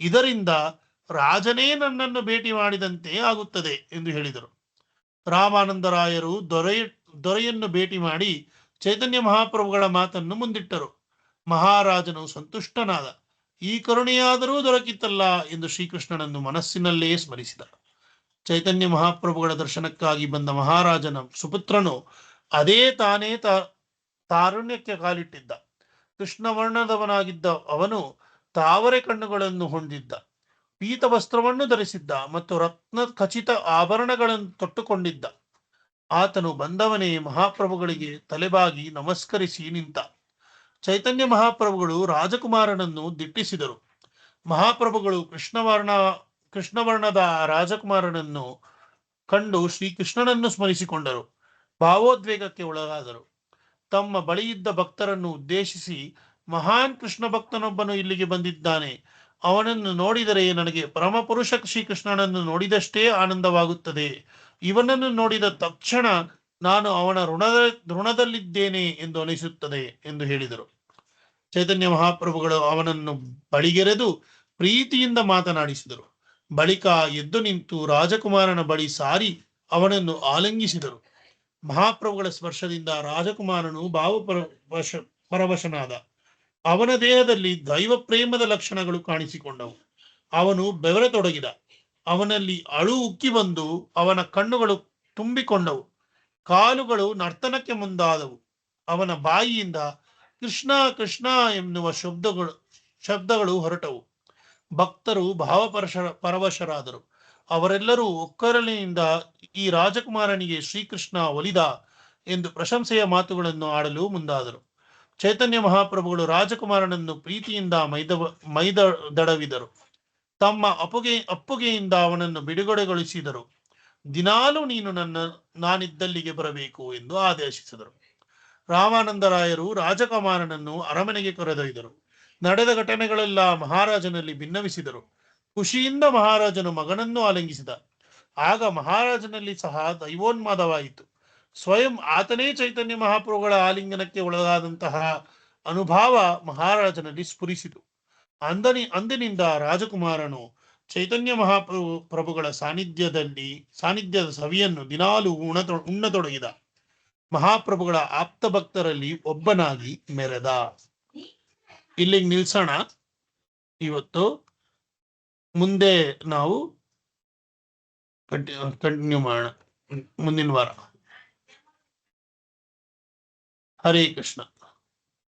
ಇದರಿಂದ ರಾಜನೇ ನನ್ನನ್ನು ಭೇಟಿ ಮಾಡಿದಂತೆ ಆಗುತ್ತದೆ ಎಂದು ಹೇಳಿದರು. ರಾಮಾನಂದರಾಯರು ದೊರೆಯನ್ನು ಭೇಟಿ ಮಾಡಿ ಚೈತನ್ಯ ಮಹಾಪ್ರಭುಗಳ ಮಾತನ್ನು ಮುಂದಿಟ್ಟರು. ಮಹಾರಾಜನು ಸಂತುಷ್ಟನಾದ. ಈ ಕರುಣೆಯಾದರೂ ದೊರಕಿತ್ತಲ್ಲ ಎಂದು ಶ್ರೀಕೃಷ್ಣನನ್ನು ಮನಸ್ಸಿನಲ್ಲೇ ಸ್ಮರಿಸಿದ. ಚೈತನ್ಯ ಮಹಾಪ್ರಭುಗಳ ದರ್ಶನಕ್ಕಾಗಿ ಬಂದ ಮಹಾರಾಜನ ಸುಪುತ್ರನು ತಾನೇ ತಾರುಣ್ಯಕ್ಕೆ ಕಾಲಿಟ್ಟಿದ್ದ. ಕೃಷ್ಣವರ್ಣದವನಾಗಿದ್ದ ಅವನು ತಾವರೆ ಕಣ್ಣುಗಳನ್ನು ಹೊಂದಿದ್ದ, ಪೀತ ವಸ್ತ್ರವನ್ನು ಧರಿಸಿದ್ದ ಮತ್ತು ರತ್ನ ಖಚಿತ ಆಭರಣಗಳನ್ನು ತೊಟ್ಟುಕೊಂಡಿದ್ದ. ಆತನು ಬಂದವನೇ ಮಹಾಪ್ರಭುಗಳಿಗೆ ತಲೆಬಾಗಿ ನಮಸ್ಕರಿಸಿ ನಿಂತ. ಚೈತನ್ಯ ಮಹಾಪ್ರಭುಗಳು ರಾಜಕುಮಾರನನ್ನು ದಿಟ್ಟಿಸಿದರು. ಮಹಾಪ್ರಭುಗಳು ಕೃಷ್ಣವರ್ಣದ ರಾಜಕುಮಾರನನ್ನು ಕಂಡು ಶ್ರೀಕೃಷ್ಣನನ್ನು ಸ್ಮರಿಸಿಕೊಂಡರು. ಭಾವೋದ್ವೇಗಕ್ಕೆ ಒಳಗಾದರು. ತಮ್ಮ ಬಳಿಯಿದ್ದ ಭಕ್ತರನ್ನು ಉದ್ದೇಶಿಸಿ, ಮಹಾನ್ ಕೃಷ್ಣ ಭಕ್ತನೊಬ್ಬನು ಇಲ್ಲಿಗೆ ಬಂದಿದ್ದಾನೆ. ಅವನನ್ನು ನೋಡಿದರೆ ನನಗೆ ಪರಮಪುರುಷ ಶ್ರೀಕೃಷ್ಣನನ್ನು ನೋಡಿದಷ್ಟೇ ಆನಂದವಾಗುತ್ತದೆ. ಇವನನ್ನು ನೋಡಿದ ತಕ್ಷಣ ನಾನು ಅವನ ಋಣದಲ್ಲಿದ್ದೇನೆ ಎಂದು ಅನಿಸುತ್ತದೆ ಎಂದು ಹೇಳಿದರು. ಚೈತನ್ಯ ಮಹಾಪ್ರಭುಗಳು ಅವನನ್ನು ಬಳಿಗೆರೆದು ಪ್ರೀತಿಯಿಂದ ಮಾತನಾಡಿಸಿದರು. ಬಳಿಕ ಎದ್ದು ನಿಂತು ರಾಜಕುಮಾರನ ಬಳಿ ಸಾರಿ ಅವನನ್ನು ಆಲಿಂಗಿಸಿದರು. ಮಹಾಪ್ರಭುಗಳ ಸ್ಪರ್ಶದಿಂದ ರಾಜಕುಮಾರನು ಪರವಶನಾದ. ಅವನ ದೇಹದಲ್ಲಿ ದೈವ ಪ್ರೇಮದ ಲಕ್ಷಣಗಳು ಕಾಣಿಸಿಕೊಂಡವು. ಅವನು ಬೆವರತೊಡಗಿದ. ಅವನಲ್ಲಿ ಅಳು ಉಕ್ಕಿ ಬಂದು ಅವನ ಕಣ್ಣುಗಳು ತುಂಬಿಕೊಂಡವು. ಕಾಲುಗಳು ನರ್ತನಕ್ಕೆ ಮುಂದಾದವು. ಅವನ ಬಾಯಿಯಿಂದ ಕೃಷ್ಣ ಕೃಷ್ಣ ಎನ್ನುವ ಶಬ್ದಗಳು ಹೊರಟವು. ಭಕ್ತರು ಪರವಶರಾದರು. ಅವರೆಲ್ಲರೂ ಒಕ್ಕರಲಿನಿಂದ ಈ ರಾಜಕುಮಾರನಿಗೆ ಶ್ರೀಕೃಷ್ಣ ಒಲಿದ ಎಂದು ಪ್ರಶಂಸೆಯ ಮಾತುಗಳನ್ನು ಆಡಲು ಮುಂದಾದರು. ಚೈತನ್ಯ ಮಹಾಪ್ರಭುಗಳು ರಾಜಕುಮಾರನನ್ನು ಪ್ರೀತಿಯಿಂದ ಮೈದಡವಿದರು. ತಮ್ಮ ಅಪ್ಪುಗೆಯಿಂದ ಅವನನ್ನು ಬಿಡುಗಡೆಗೊಳಿಸಿದರು. ದಿನಾಲೂ ನೀನು ನಾನಿದ್ದಲ್ಲಿಗೆ ಬರಬೇಕು ಎಂದು ಆದೇಶಿಸಿದರು. ರಾಮಾನಂದರಾಯರು ರಾಜಕುಮಾರನನ್ನು ಅರಮನೆಗೆ ಕರೆದೊಯ್ದರು. ನಡೆದ ಘಟನೆಗಳೆಲ್ಲ ಮಹಾರಾಜನಲ್ಲಿ ಭಿನ್ನವಿಸಿದರು. ಖುಷಿಯಿಂದ ಮಹಾರಾಜನು ಮಗನನ್ನು ಆಲಿಂಗಿಸಿದ. ಆಗ ಮಹಾರಾಜನಲ್ಲಿ ಸಹ ದೈವೋನ್ಮಾದವಾಯಿತು. ಸ್ವಯಂ ಆತನೇ ಚೈತನ್ಯ ಮಹಾಪ್ರಭುಗಳ ಆಲಿಂಗನಕ್ಕೆ ಒಳಗಾದಂತಹ ಅನುಭವ ಮಹಾರಾಜನಲ್ಲಿ ಸ್ಫುರಿಸಿತು. ಅಂದಿನಿಂದ ರಾಜಕುಮಾರನು ಚೈತನ್ಯ ಮಹಾಪ್ರಭುಗಳ ಸಾನ್ನಿಧ್ಯದ ಸವಿಯನ್ನು ದಿನಾಲೂ ಉಣ್ಣತೊಡಗಿದ. ಮಹಾಪ್ರಭುಗಳ ಆಪ್ತ ಭಕ್ತರಲ್ಲಿ ಒಬ್ಬನಾಗಿ ಮೆರೆದ. ಇಲ್ಲಿಗೆ ನಿಲ್ಸೋಣ ಇವತ್ತು. ಮುಂದೆ ನಾವು ಕಂಟಿನ್ಯೂ ಮಾಡೋಣ ಮುಂದಿನ ವಾರ. ಹರೇ ಕೃಷ್ಣ.